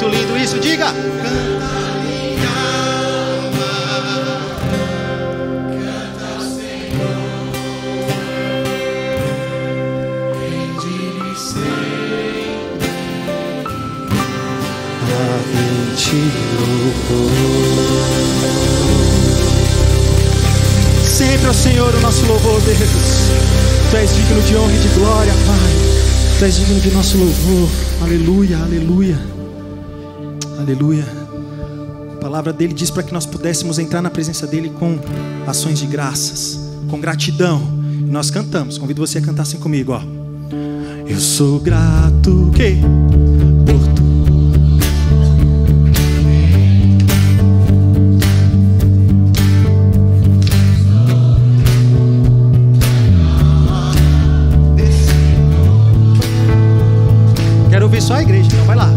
muito lindo isso, diga. Sempre ao Senhor o nosso louvor, Deus. Tu és digno de honra e de glória, Pai. Tu és digno de nosso louvor. Aleluia, aleluia, aleluia. A palavra dele diz para que nós pudéssemos entrar na presença dele com ações de graças, com gratidão. E nós cantamos. Convido você a cantar assim comigo, ó. Eu sou grato, que por tu. Quero ouvir só a igreja, então vai lá.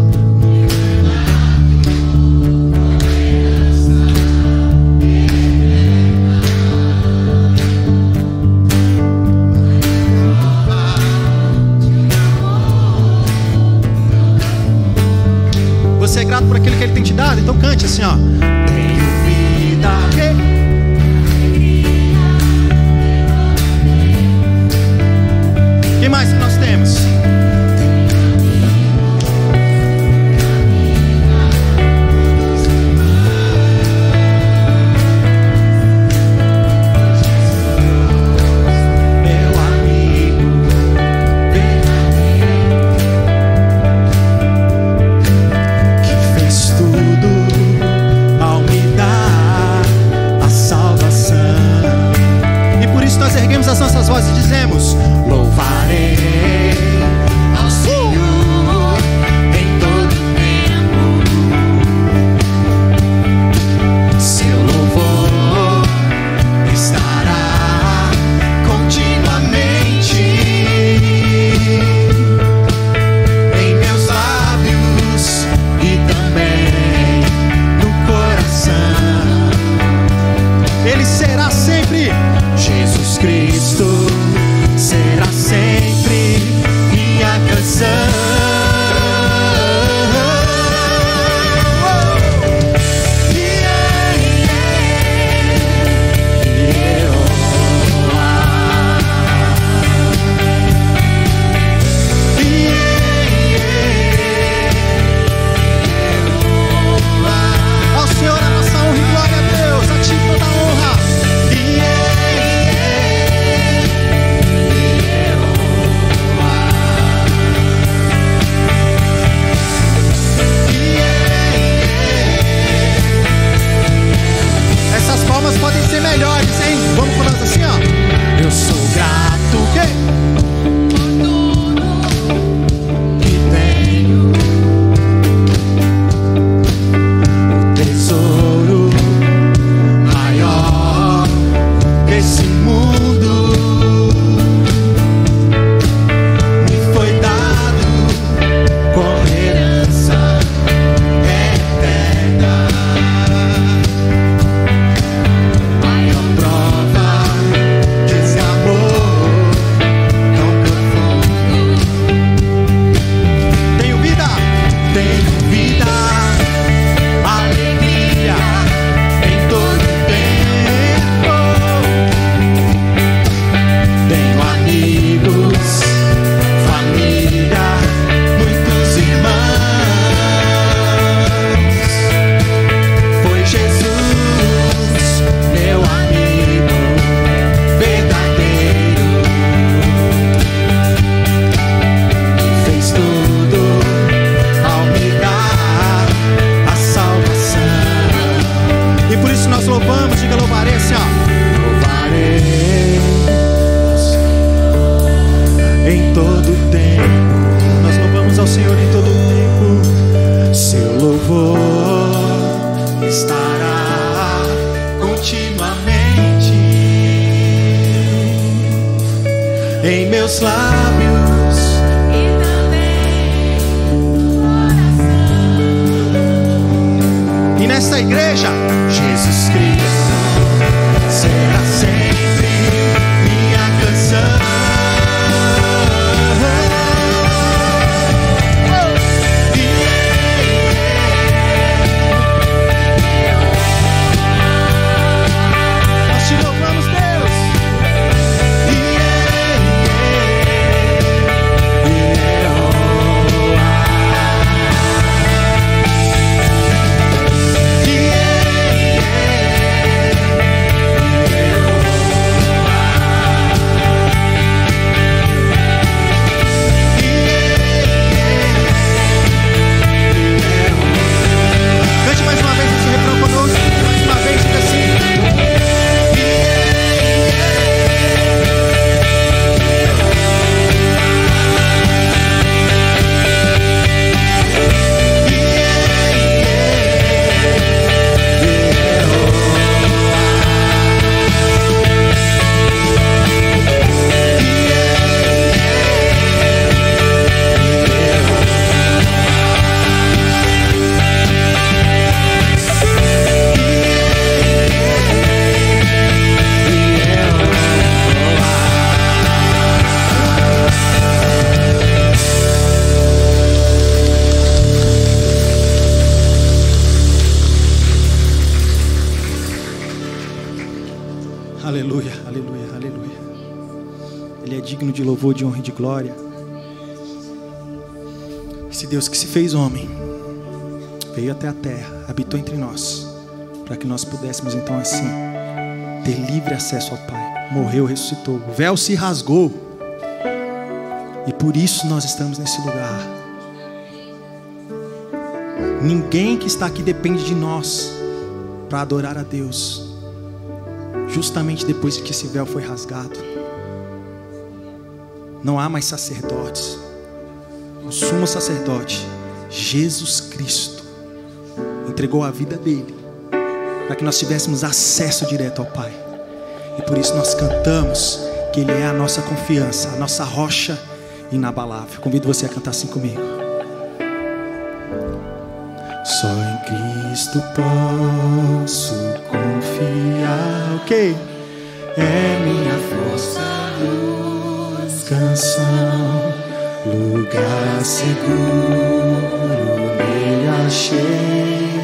Você é grato por aquilo que ele tem te dado? Então cante assim, ó. Tenho vida. O que mais que nós temos? As nossas vozes e dizemos: louvarei ao Senhor em todo tempo. Seu louvor estará continuamente em meus lábios e também no coração. Ele será sempre Jesus Cristo, será sempre minha canção. Ao Senhor a nossa honra e glória a Deus, a ti toda a honra. Essas palmas podem ser melhores, hein? Vamos com nós assim, ó. Eu sou grato, por tudo que tenho. O tesouro maior desse mundo me foi dado como herança eterna. Maior prova desse amor tão profundo. Tenho vida, alegria em todo tempo. Tenho amigos, família, muitos irmãos. Foi Jesus, meu amigo verdadeiro, que fez tudo ao me dar a salvação. E por isso nós louvamos, diga louvarei assim, ó. Louvarei em todo tempo. Nós louvamos ao Senhor em todo tempo. Seu louvor estará continuamente em meus lábios E também no coração. e nesta igreja. Jesus Cristo será sempre minha canção. aleluia, aleluia. Ele é digno de louvor, de honra e de glória. Esse Deus que se fez homem, veio até a terra, habitou entre nós, para que nós pudéssemos então assim ter livre acesso ao Pai. Morreu, ressuscitou, o véu se rasgou, e por isso nós estamos nesse lugar. Ninguém que está aqui depende de nós para adorar a Deus, justamente depois que esse véu foi rasgado. Não há mais sacerdotes. O sumo sacerdote, Jesus Cristo, entregou a vida dele para que nós tivéssemos acesso direto ao Pai. E por isso nós cantamos que Ele é a nossa confiança, a nossa rocha inabalável. Convido você a cantar assim comigo. Só em Cristo posso confiar. Ok? É minha força, luz, canção, lugar seguro nele achei,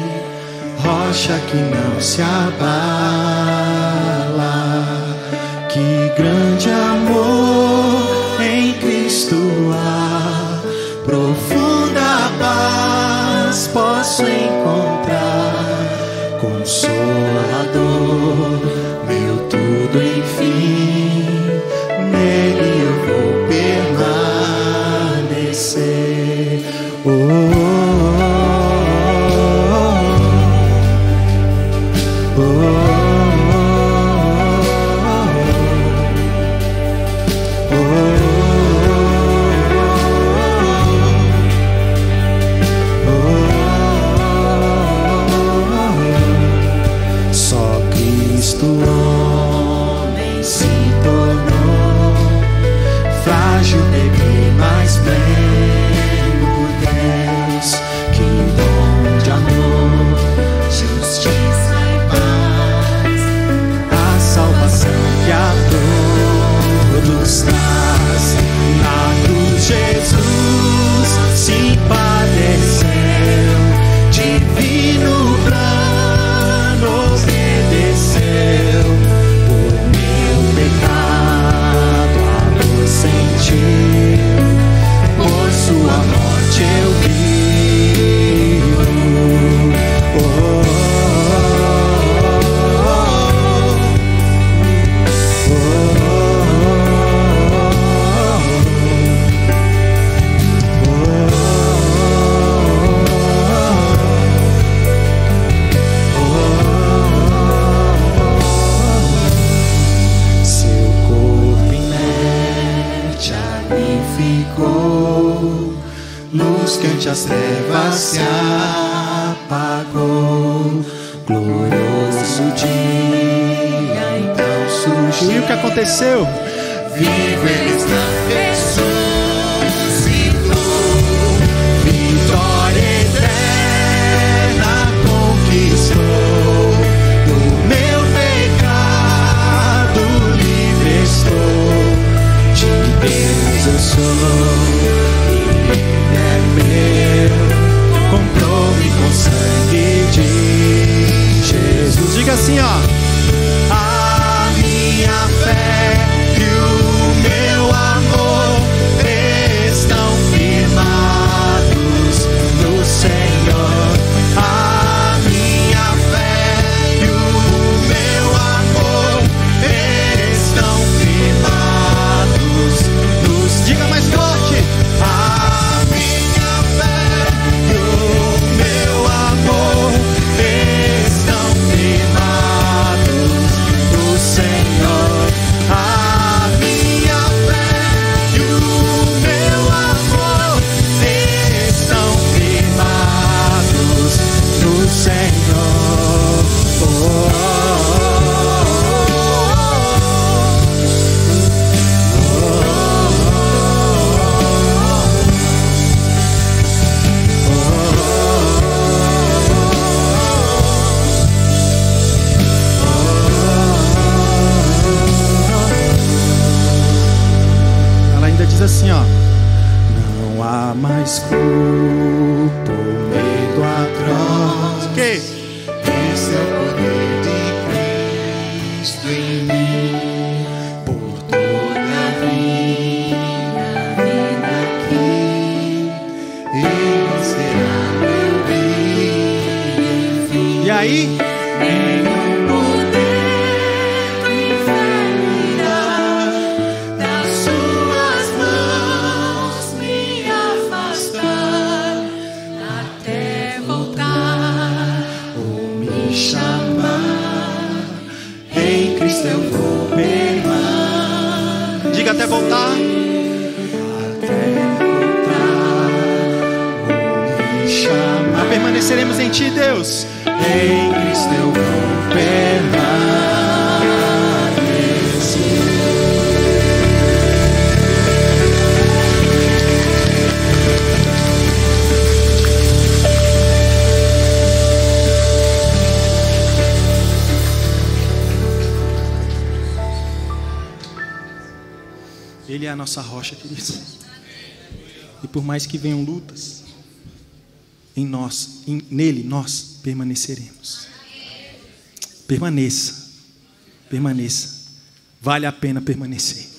rocha que não se abala. Que grande amor em Cristo há, profunda paz posso encontrar, consolador, meu tudo enfim, nele eu vou permanecer. Oh, oh, oh, homem se tornou frágil, bebê, mas pleno Deus, que dom de amor, justiça e paz, a salvação que a todos traz. Na cruz Jesus se padeceu, divino plano obedeceu, por meu pecado a dor sentiu, por sua morte eu vivo. Oh, oh, oh, seu corpo inerte ali ficou, luz que ante as trevas se apagou, glorioso dia então surgiu. E o que aconteceu? Vivo ele está, ressuscitou, vitória eterna conquistou, do meu pecado livre estou, de Deus eu sou, Ele é meu, comprou-me com sangue de Jesus. Diga assim, ó: a minha fé e o meu amor estão firmados no Senhor. A minha fé e o meu amor estão firmados nos. Diga mais forte: a minha fé e o meu amor estão firmados no Senhor. A minha fé e o meu amor estão firmados no Senhor. Oh, oh, ela ainda diz assim, ó: não há mais culpa ou medo atroz. Que? Esse é o poder de Cristo em mim. permaneceremos. Diga até voltar. Permaneceremos em Ti, Deus. Em Cristo eu vou permanecer. Ele é a nossa rocha, queridos. E por mais que venham lutas, nele nós permaneceremos. Permaneça, permaneça. Vale a pena permanecer.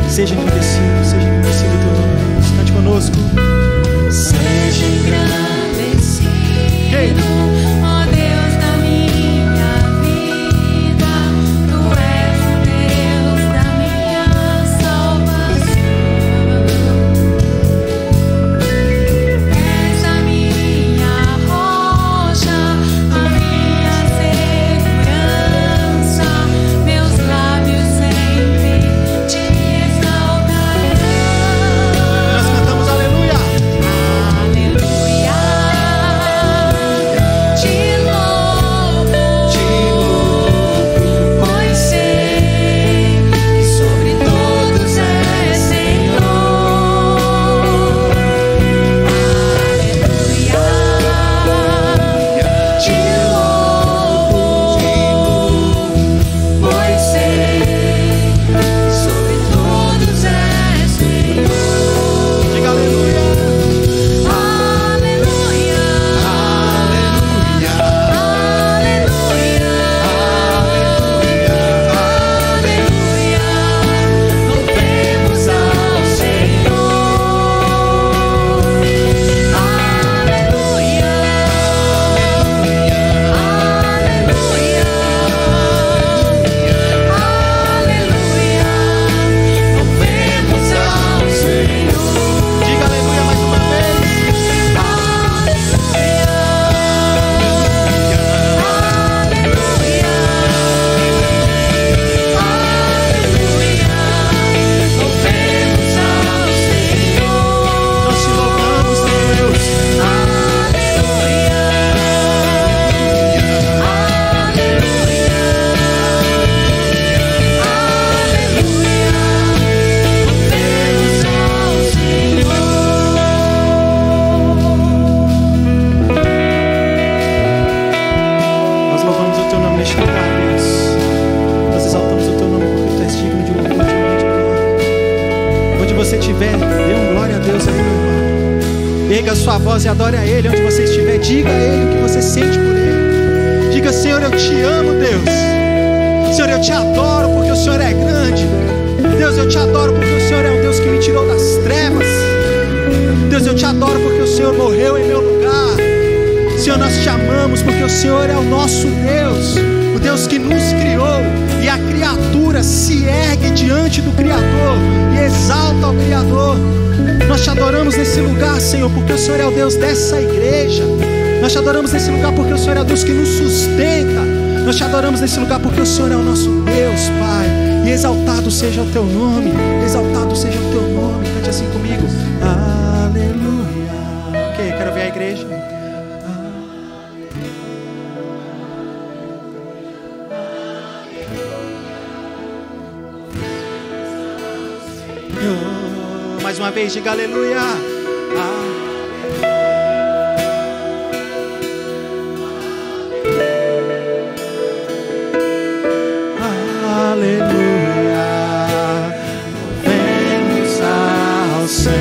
Seja engrandecido o teu nome, Deus. Cante conosco. Seja engrandecido, ó Deus da minha vida. Tu és o Deus da minha salvação. És a minha rocha, a minha segurança. Meus lábios sempre te Nós cantamos aleluia. aleluia. Erga a sua voz e adore a Ele onde você estiver. Diga a Ele o que você sente por Ele. Diga: Senhor, eu te amo, Deus. Senhor, eu te adoro porque o Senhor é grande. Deus, eu te adoro porque o Senhor é um Deus que me tirou das trevas. Deus, eu te adoro porque o Senhor morreu em meu lugar. Senhor, nós te amamos porque o Senhor é o nosso Deus, o Deus que nos criou. E a criatura se ergue diante do Criador e exalta o Criador. Nós te adoramos nesse lugar, Senhor, porque o Senhor é o Deus dessa igreja. Nós te adoramos nesse lugar porque o Senhor é o Deus que nos sustenta. Nós te adoramos nesse lugar porque o Senhor é o nosso Deus, Pai. E exaltado seja o teu nome, exaltado seja o teu nome. Cante assim comigo: aleluia. Ok, quero ver a igreja. Mais uma vez, diga aleluia. Aleluia. Louvemos ao Senhor.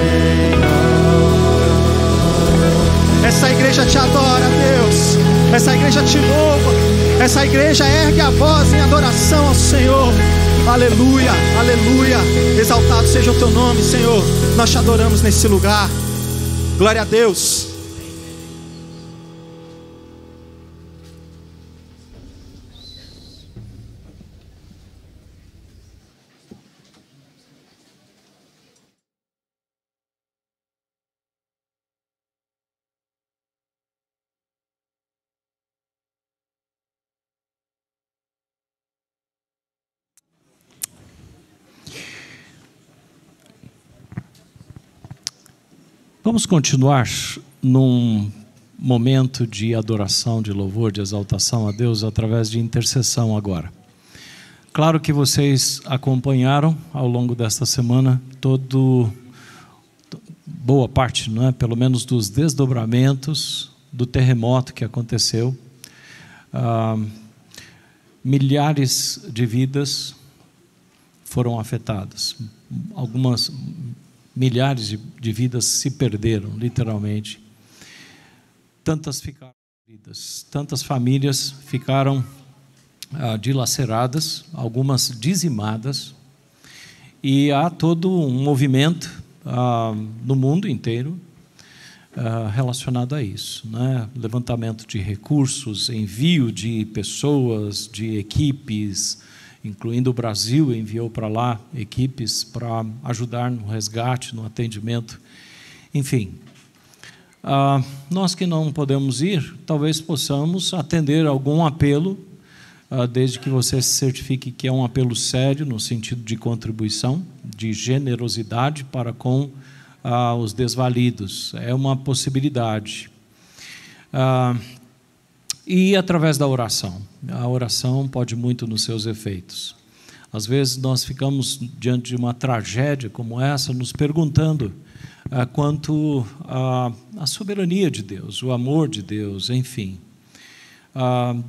Essa igreja te adora, Deus. Essa igreja te louva. Essa igreja ergue a voz em adoração ao Senhor. Aleluia, aleluia. Exaltado seja o teu nome, Senhor. Nós te adoramos nesse lugar. Glória a Deus. Vamos continuar num momento de adoração, de louvor, de exaltação a Deus através de intercessão agora. Claro que vocês acompanharam ao longo desta semana boa parte, não é? Pelo menos dos desdobramentos do terremoto que aconteceu. Milhares de vidas foram afetadas, algumas milhares de vidas se perderam, literalmente. Tantas ficaram feridas, tantas famílias ficaram dilaceradas, algumas dizimadas, e há todo um movimento no mundo inteiro relacionado a isso, né? Levantamento de recursos, envio de pessoas, de equipes, incluindo o Brasil, enviou para lá equipes para ajudar no resgate, no atendimento, enfim. Nós que não podemos ir, talvez possamos atender algum apelo, desde que você se certifique que é um apelo sério, no sentido de contribuição, de generosidade para com os desvalidos. É uma possibilidade. E através da oração. A oração pode muito nos seus efeitos. Às vezes nós ficamos diante de uma tragédia como essa, nos perguntando quanto à soberania de Deus, o amor de Deus, enfim.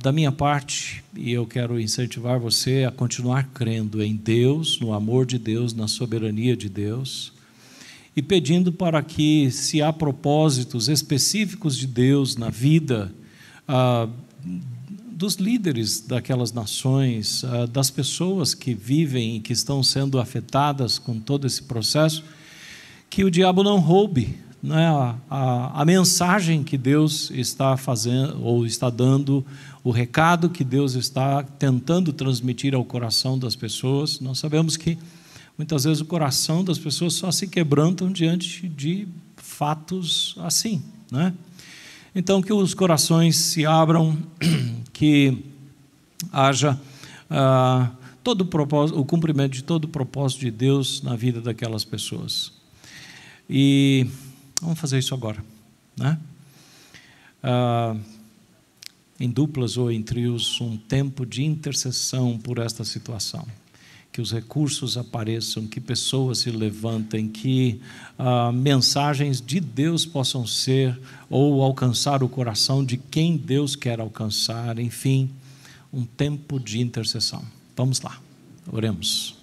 Da minha parte, e eu quero incentivar você a continuar crendo em Deus, no amor de Deus, na soberania de Deus, e pedindo para que, se há propósitos específicos de Deus na vida dos líderes daquelas nações, das pessoas que vivem e que estão sendo afetadas com todo esse processo, que o diabo não roube, né, a mensagem que Deus está fazendo, ou está dando, o recado que Deus está tentando transmitir ao coração das pessoas. Nós sabemos que muitas vezes o coração das pessoas só se quebrantam diante de fatos assim, né? Então, que os corações se abram, que haja todo o cumprimento de todo o propósito de Deus na vida daquelas pessoas. E vamos fazer isso agora, né? Em duplas ou em trios, um tempo de intercessão por esta situação. Que os recursos apareçam, que pessoas se levantem, que mensagens de Deus possam ser ou alcançar o coração de quem Deus quer alcançar, enfim, um tempo de intercessão. Vamos lá, oremos.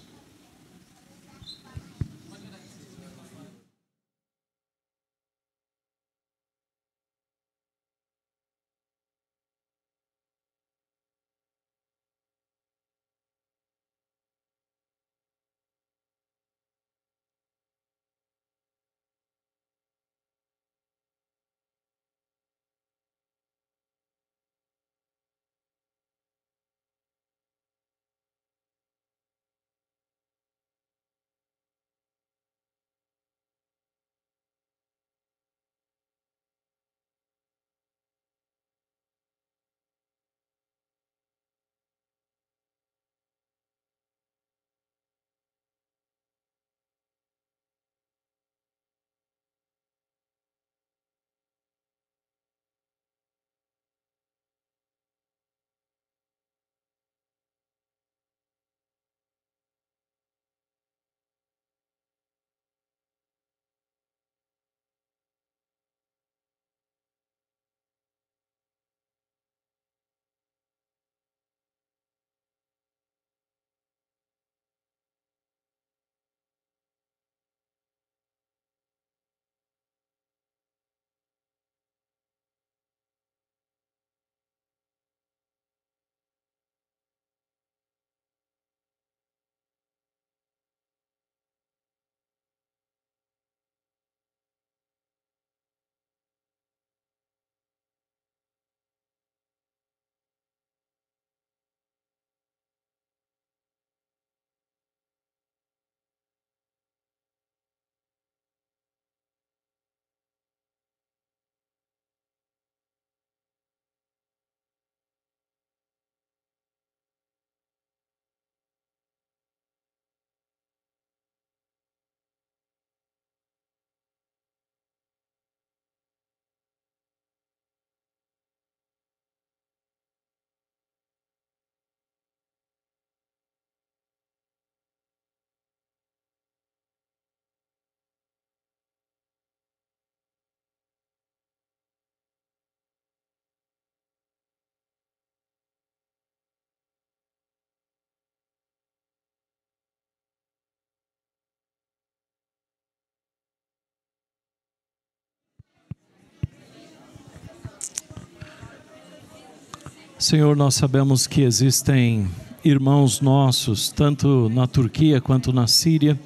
Senhor, nós sabemos que existem irmãos nossos, tanto na Turquia quanto na Síria,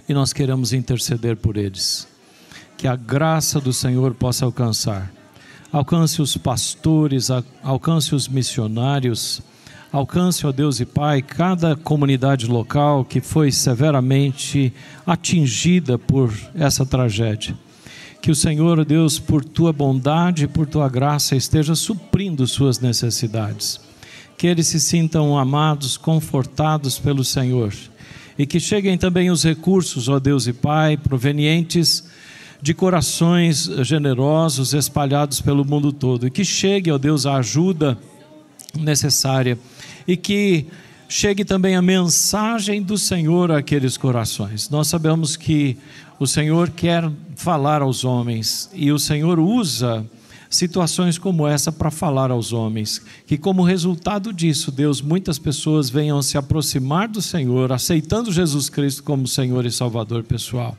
e nós queremos interceder por eles. Que a graça do Senhor possa alcançar. Alcance os pastores, alcance os missionários, alcance, ó Deus e Pai, cada comunidade local que foi severamente atingida por essa tragédia. Que o Senhor, ó Deus, por Tua bondade e por Tua graça, esteja suprindo suas necessidades. Que eles se sintam amados, confortados pelo Senhor. E que cheguem também os recursos, ó Deus e Pai, provenientes de corações generosos espalhados pelo mundo todo. E que chegue, ó Deus, a ajuda necessária. E que chegue também a mensagem do Senhor àqueles corações. Nós sabemos que o Senhor quer falar aos homens. E o Senhor usa situações como essa para falar aos homens, que como resultado disso, Deus, muitas pessoas venham se aproximar do Senhor, aceitando Jesus Cristo como Senhor e Salvador pessoal.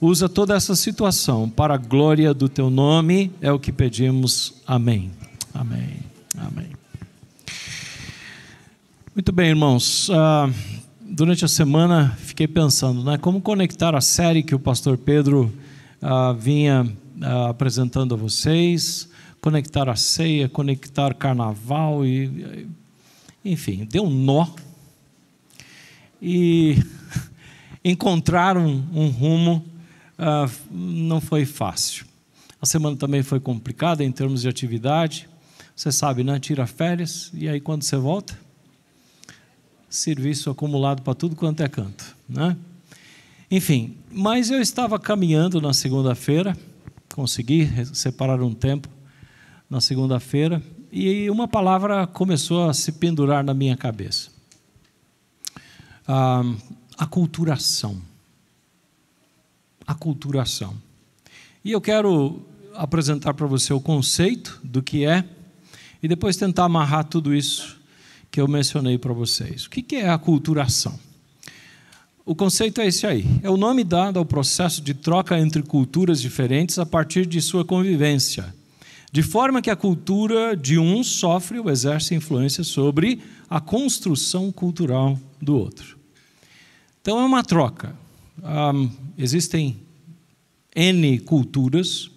Usa toda essa situação para a glória do Teu nome, é o que pedimos. Amém. Amém. Amém. Muito bem, irmãos, durante a semana fiquei pensando, né, como conectar a série que o pastor Pedro vinha apresentando a vocês, conectar a ceia, conectar carnaval, e enfim, deu um nó, e encontrar um rumo não foi fácil. A semana também foi complicada em termos de atividade, você sabe, né? Tira férias, e aí quando você volta, serviço acumulado para tudo quanto é canto, né? Enfim, mas eu estava caminhando na segunda-feira, consegui separar um tempo na segunda-feira, e uma palavra começou a se pendurar na minha cabeça. Aculturação. Aculturação. E eu quero apresentar para você o conceito do que é, e depois tentar amarrar tudo isso que eu mencionei para vocês. O que é aculturação? O conceito é esse aí. É o nome dado ao processo de troca entre culturas diferentes a partir de sua convivência, de forma que a cultura de um sofre ou exerce influência sobre a construção cultural do outro. Então é uma troca. Existem N culturas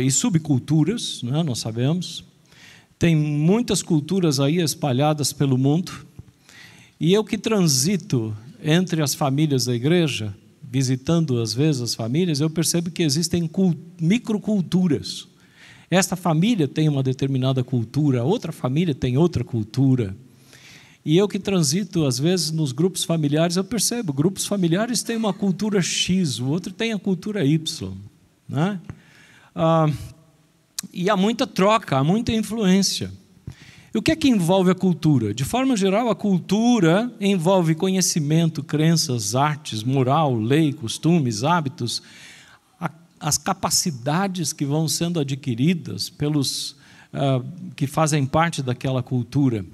e subculturas, né, nós sabemos. Tem muitas culturas aí espalhadas pelo mundo. E eu que transito entre as famílias da igreja, visitando às vezes as famílias, eu percebo que existem microculturas. Esta família tem uma determinada cultura, outra família tem outra cultura. E eu que transito às vezes nos grupos familiares, eu percebo, grupos familiares têm uma cultura X, o outro tem a cultura Y, né? E há muita troca, há muita influência. E o que é que envolve a cultura? De forma geral, a cultura envolve conhecimento, crenças, artes, moral, lei, costumes, hábitos, as capacidades que vão sendo adquiridas pelos que fazem parte daquela cultura.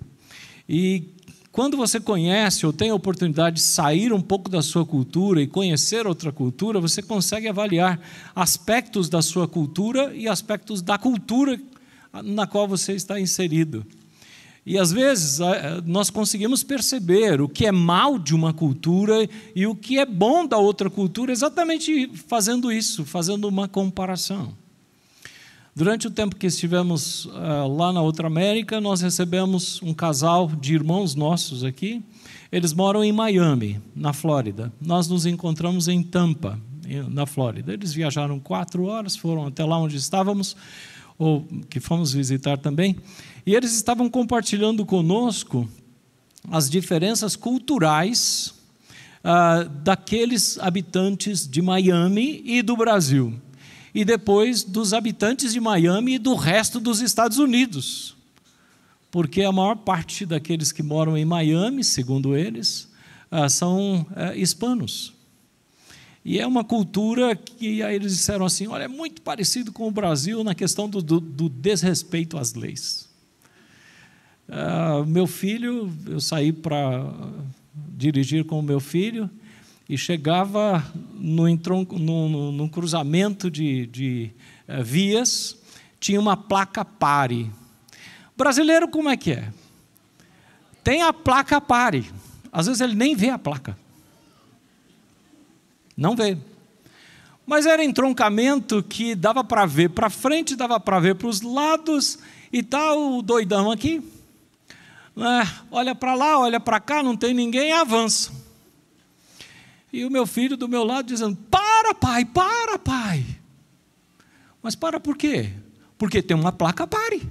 E quando você conhece ou tem a oportunidade de sair um pouco da sua cultura e conhecer outra cultura, você consegue avaliar aspectos da sua cultura e aspectos da cultura na qual você está inserido. E às vezes nós conseguimos perceber o que é mal de uma cultura e o que é bom da outra cultura, exatamente fazendo isso, fazendo uma comparação. Durante o tempo que estivemos lá na Outra América, nós recebemos um casal de irmãos nossos aqui. Eles moram em Miami, na Flórida. Nós nos encontramos em Tampa, na Flórida. Eles viajaram 4 horas, foram até lá onde estávamos, ou que fomos visitar também. E eles estavam compartilhando conosco as diferenças culturais daqueles habitantes de Miami e do Brasil. E depois dos habitantes de Miami e do resto dos Estados Unidos. Porque a maior parte daqueles que moram em Miami, segundo eles, são hispanos. E é uma cultura que aí eles disseram assim, olha, é muito parecido com o Brasil na questão do desrespeito às leis. Meu filho, eu saí para dirigir com o meu filho, e chegava num cruzamento de vias, tinha uma placa pare. Brasileiro como é que é? Tem a placa pare. Às vezes ele nem vê a placa. Não vê. Mas era entroncamento que dava para ver para frente, dava para ver para os lados, e tá o doidão aqui. Olha para lá, olha para cá, não tem ninguém, avança. E o meu filho do meu lado dizendo, para pai, para pai. Mas para por quê? Porque tem uma placa pare.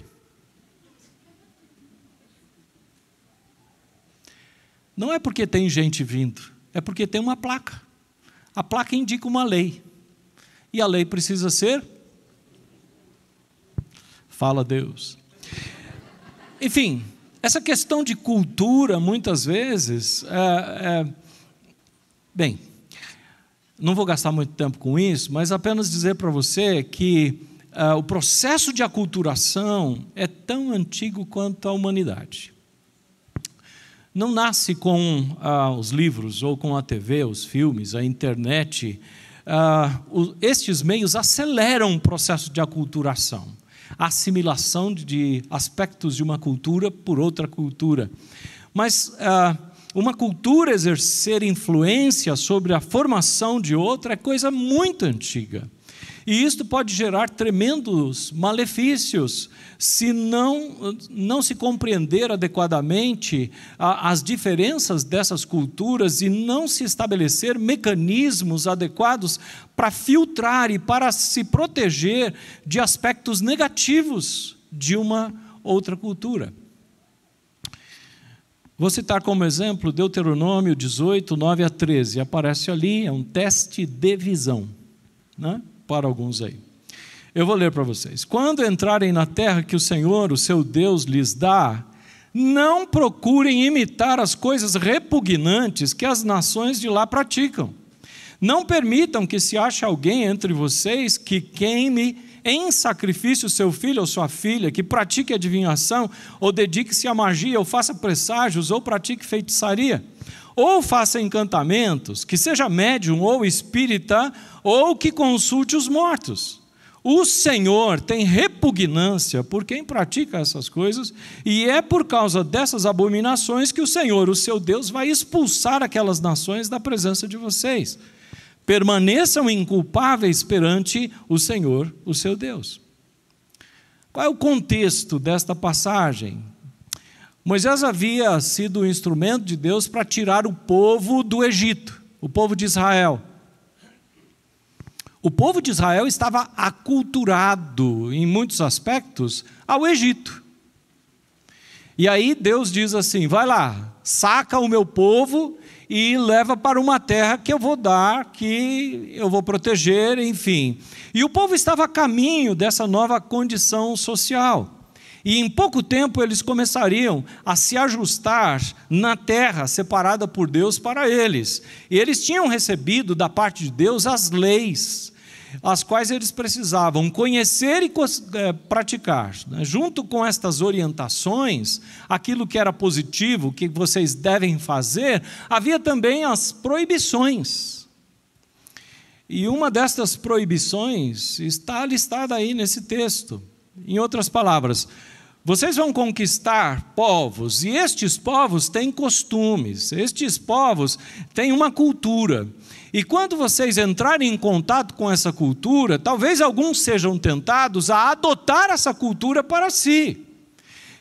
Não é porque tem gente vindo, é porque tem uma placa. A placa indica uma lei. E a lei precisa ser? Fala Deus. Enfim, essa questão de cultura, muitas vezes, bem, não vou gastar muito tempo com isso, mas apenas dizer para você que o processo de aculturação é tão antigo quanto a humanidade. Não nasce com os livros, ou com a TV, os filmes, a internet. Estes meios aceleram o processo de aculturação, a assimilação de aspectos de uma cultura por outra cultura. Mas uma cultura exercer influência sobre a formação de outra é coisa muito antiga. E isto pode gerar tremendos malefícios se não se compreender adequadamente as diferenças dessas culturas e não se estabelecer mecanismos adequados para filtrar e para se proteger de aspectos negativos de uma outra cultura. Vou citar como exemplo Deuteronômio 18, 9 a 13. Aparece ali, é um teste de visão, né? Para alguns aí. Eu vou ler para vocês. Quando entrarem na terra que o Senhor, o seu Deus, lhes dá, não procurem imitar as coisas repugnantes que as nações de lá praticam. Não permitam que se ache alguém entre vocês que queime em sacrifício seu filho ou sua filha, que pratique adivinhação, ou dedique-se à magia, ou faça presságios, ou pratique feitiçaria, ou faça encantamentos, que seja médium ou espírita, ou que consulte os mortos. O Senhor tem repugnância por quem pratica essas coisas, e é por causa dessas abominações que o Senhor, o seu Deus, vai expulsar aquelas nações da presença de vocês. Permaneçam inculpáveis perante o Senhor, o seu Deus. Qual é o contexto desta passagem? Moisés havia sido o instrumento de Deus para tirar o povo do Egito, o povo de Israel. O povo de Israel estava aculturado, em muitos aspectos, ao Egito. E aí Deus diz assim, vai lá, saca o meu povo e leva para uma terra que eu vou dar, que eu vou proteger, enfim. E o povo estava a caminho dessa nova condição social. E em pouco tempo eles começariam a se ajustar na terra separada por Deus para eles. E eles tinham recebido da parte de Deus as leis, as quais eles precisavam conhecer e praticar. Junto com estas orientações, aquilo que era positivo, que vocês devem fazer, havia também as proibições. E uma destas proibições está listada aí nesse texto. Em outras palavras, vocês vão conquistar povos, e estes povos têm costumes, estes povos têm uma cultura. E quando vocês entrarem em contato com essa cultura, talvez alguns sejam tentados a adotar essa cultura para si.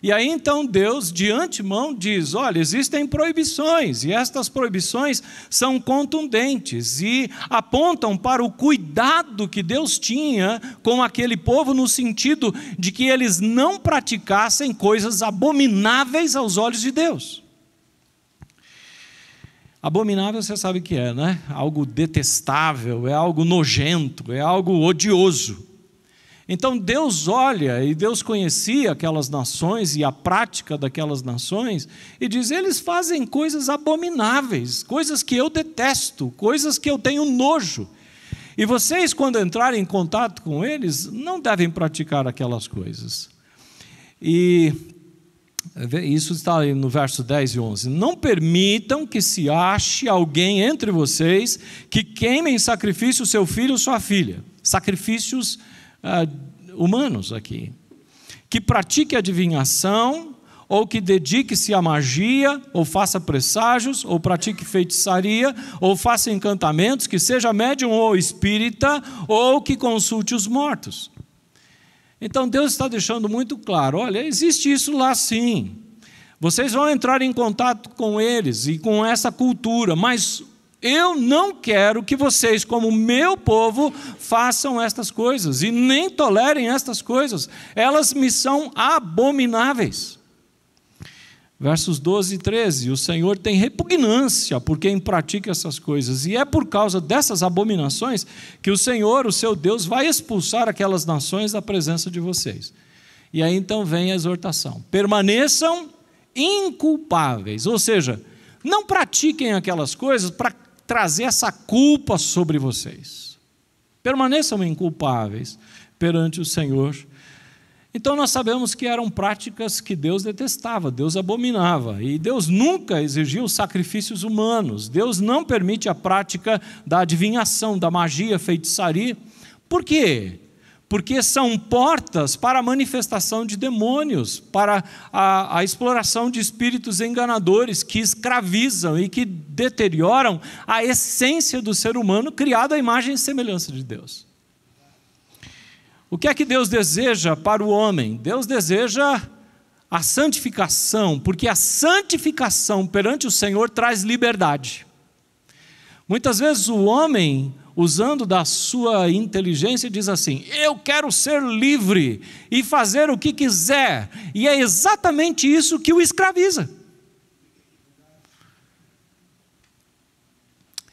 E aí então Deus de antemão diz, olha, existem proibições, e estas proibições são contundentes e apontam para o cuidado que Deus tinha com aquele povo no sentido de que eles não praticassem coisas abomináveis aos olhos de Deus. Abominável você sabe o que é, né? Algo detestável, é algo nojento, é algo odioso. Então Deus olha, e Deus conhecia aquelas nações e a prática daquelas nações, e diz, eles fazem coisas abomináveis, coisas que eu detesto, coisas que eu tenho nojo. E vocês, quando entrarem em contato com eles, não devem praticar aquelas coisas. E isso está aí no verso 10 e 11. Não permitam que se ache alguém entre vocês que queime em sacrifício seu filho ou sua filha. Sacrifícios humanos aqui. que pratique adivinhação, ou que dedique-se à magia, ou faça presságios, ou pratique feitiçaria, ou faça encantamentos, que seja médium ou espírita, ou que consulte os mortos. Então Deus está deixando muito claro, olha, existe isso lá sim. Vocês vão entrar em contato com eles e com essa cultura, mas eu não quero que vocês, como meu povo, façam estas coisas e nem tolerem estas coisas. Elas me são abomináveis. Versos 12 e 13, o Senhor tem repugnância por quem pratica essas coisas, e é por causa dessas abominações que o Senhor, o seu Deus, vai expulsar aquelas nações da presença de vocês. E aí então vem a exortação: permaneçam inculpáveis, ou seja, não pratiquem aquelas coisas para trazer essa culpa sobre vocês. Permaneçam inculpáveis perante o Senhor. Então nós sabemos que eram práticas que Deus detestava, Deus abominava, e Deus nunca exigiu sacrifícios humanos. Deus não permite a prática da adivinhação, da magia, feitiçaria. Por quê? Porque são portas para a manifestação de demônios, para a exploração de espíritos enganadores que escravizam e que deterioram a essência do ser humano criado à imagem e semelhança de Deus. O que é que Deus deseja para o homem? Deus deseja a santificação, porque a santificação perante o Senhor traz liberdade. Muitas vezes o homem, usando da sua inteligência, diz assim: eu quero ser livre e fazer o que quiser, e é exatamente isso que o escraviza.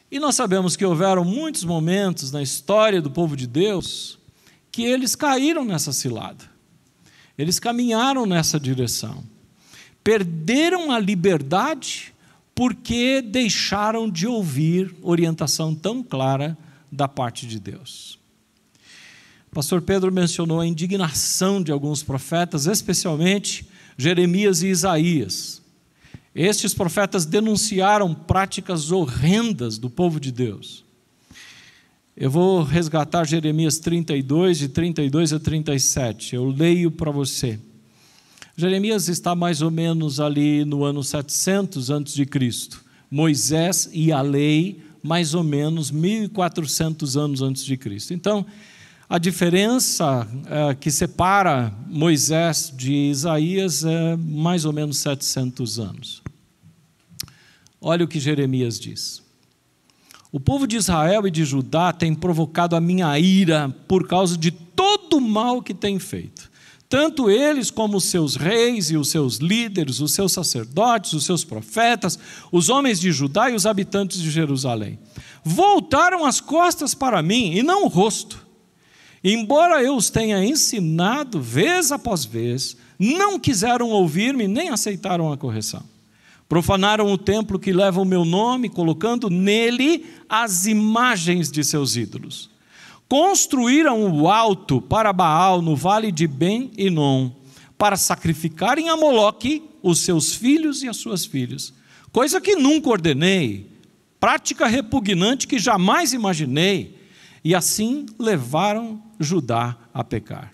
E nós sabemos que houveram muitos momentos na história do povo de Deus que eles caíram nessa cilada, eles caminharam nessa direção, perderam a liberdade porque deixaram de ouvir orientação tão clara da parte de Deus. O pastor Pedro mencionou a indignação de alguns profetas, especialmente Jeremias e Isaías. Estes profetas denunciaram práticas horrendas do povo de Deus. Eu vou resgatar Jeremias 32, de 32 a 37. Eu leio para você. Jeremias está mais ou menos ali no ano 700 a.C. Moisés e a lei, mais ou menos 1.400 anos antes de Cristo. Então, a diferença que separa Moisés de Isaías é mais ou menos 700 anos. Olha o que Jeremias diz. O povo de Israel e de Judá tem provocado a minha ira por causa de todo o mal que tem feito. Tanto eles como os seus reis e os seus líderes, os seus sacerdotes, os seus profetas, os homens de Judá e os habitantes de Jerusalém. Voltaram as costas para mim e não o rosto. Embora eu os tenha ensinado vez após vez, não quiseram ouvir-me nem aceitaram a correção. Profanaram o templo que leva o meu nome, colocando nele as imagens de seus ídolos. Construíram o alto para Baal no vale de Ben-Hinom, para sacrificarem a Moloque os seus filhos e as suas filhas. Coisa que nunca ordenei, prática repugnante que jamais imaginei, e assim levaram Judá a pecar.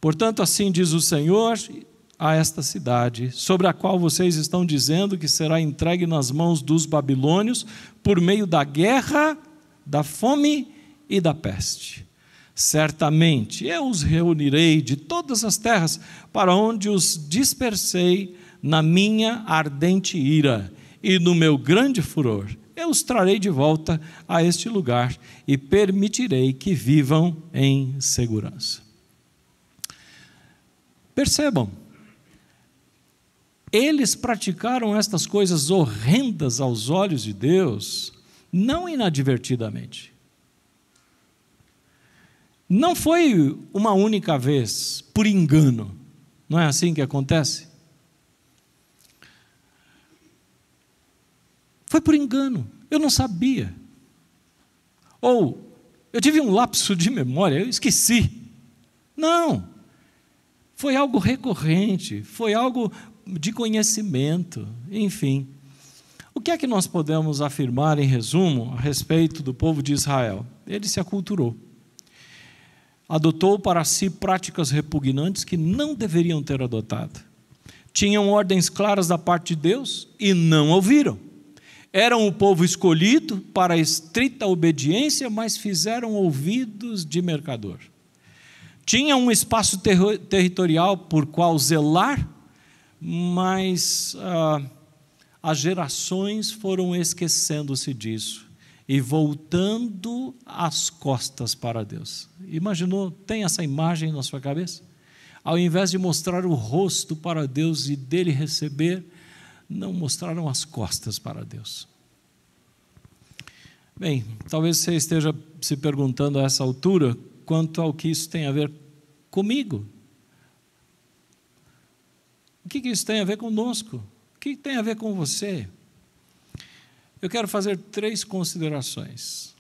Portanto, assim diz o Senhor a esta cidade, sobre a qual vocês estão dizendo que será entregue nas mãos dos babilônios por meio da guerra, da fome e da peste. Certamente eu os reunirei de todas as terras para onde os dispersei na minha ardente ira e no meu grande furor. Eu os trarei de volta a este lugar e permitirei que vivam em segurança. Percebam, eles praticaram estas coisas horrendas aos olhos de Deus, não inadvertidamente. Não foi uma única vez, por engano. Não é assim que acontece? Foi por engano, eu não sabia. Ou, eu tive um lapso de memória, eu esqueci. Não, foi algo recorrente, foi algo de conhecimento, enfim. O que é que nós podemos afirmar, em resumo, a respeito do povo de Israel? Ele se aculturou. adotou para si práticas repugnantes que não deveriam ter adotado. Tinham ordens claras da parte de Deus e não ouviram. Eram o povo escolhido para a estrita obediência, mas fizeram ouvidos de mercador. Tinham um espaço territorial por qual zelar, mas as gerações foram esquecendo-se disso e voltando as costas para Deus. Imaginou? Tem essa imagem na sua cabeça? Ao invés de mostrar o rosto para Deus e dele receber, não mostraram as costas para Deus. Bem, talvez você esteja se perguntando a essa altura quanto ao que isso tem a ver comigo. O que isso tem a ver conosco? O que tem a ver com você? Eu quero fazer 3 considerações.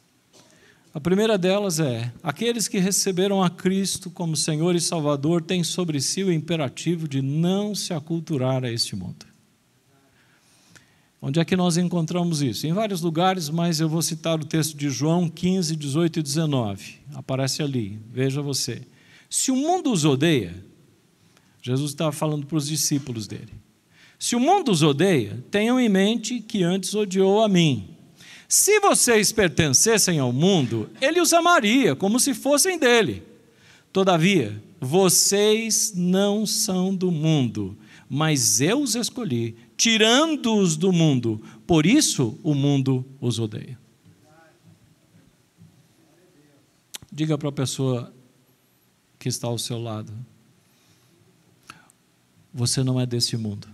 A primeira delas é: aqueles que receberam a Cristo como Senhor e Salvador têm sobre si o imperativo de não se aculturar a este mundo. Onde é que nós encontramos isso? Em vários lugares, mas eu vou citar o texto de João 15, 18 e 19. Aparece ali, veja você. Se o mundo os odeia, Jesus estava falando para os discípulos dele. Se o mundo os odeia, tenham em mente que antes odiou a mim. Se vocês pertencessem ao mundo, ele os amaria, como se fossem dele. Todavia, vocês não são do mundo, mas eu os escolhi, tirando-os do mundo. Por isso, o mundo os odeia. Diga para a pessoa que está ao seu lado: você não é desse mundo.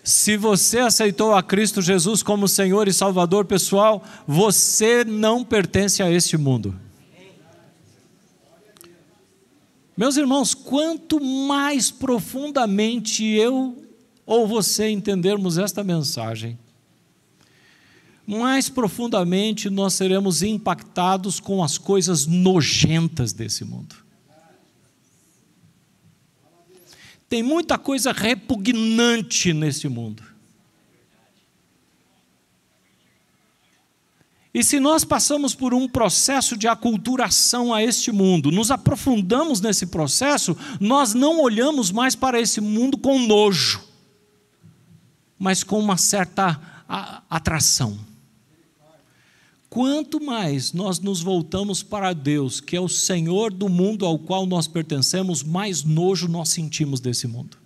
Se você aceitou a Cristo Jesus como Senhor e Salvador pessoal, você não pertence a este mundo. Meus irmãos, quanto mais profundamente eu ou você entendermos esta mensagem, mais profundamente nós seremos impactados com as coisas nojentas desse mundo. Tem muita coisa repugnante nesse mundo. E se nós passamos por um processo de aculturação a este mundo, nos aprofundamos nesse processo, nós não olhamos mais para esse mundo com nojo, mas com uma certa atração. Quanto mais nós nos voltamos para Deus, que é o Senhor do mundo ao qual nós pertencemos, mais nojo nós sentimos desse mundo.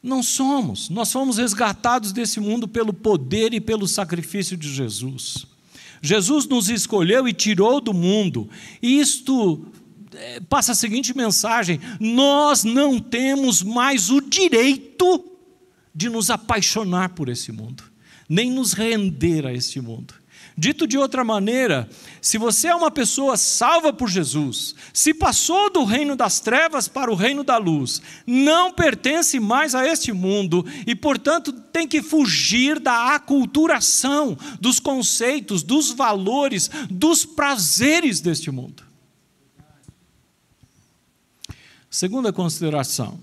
Não somos, nós fomos resgatados desse mundo pelo poder e pelo sacrifício de Jesus. Jesus nos escolheu e tirou do mundo. E isto passa a seguinte mensagem: nós não temos mais o direito de nos apaixonar por esse mundo, nem nos render a este mundo. Dito de outra maneira, se você é uma pessoa salva por Jesus, se passou do reino das trevas para o reino da luz, não pertence mais a este mundo e, portanto, tem que fugir da aculturação, dos conceitos, dos valores, dos prazeres deste mundo. Segunda consideração: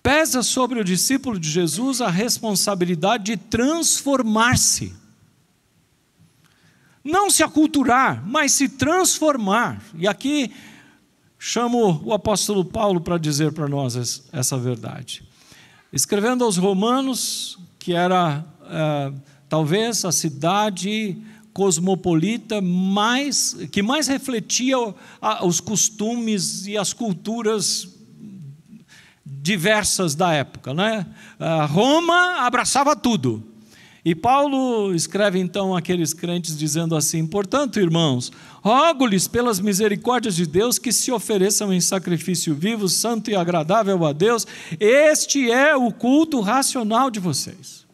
pesa sobre o discípulo de Jesus a responsabilidade de transformar-se. Não se aculturar, mas se transformar. E aqui chamo o apóstolo Paulo para dizer para nós essa verdade. Escrevendo aos Romanos, que era talvez a cidade cosmopolita que mais refletia os costumes e as culturas diversas da época, né? Roma abraçava tudo. E Paulo escreve então àqueles crentes dizendo assim: portanto, irmãos, rogo-lhes pelas misericórdias de Deus que se ofereçam em sacrifício vivo, santo e agradável a Deus. Este é o culto racional de vocês.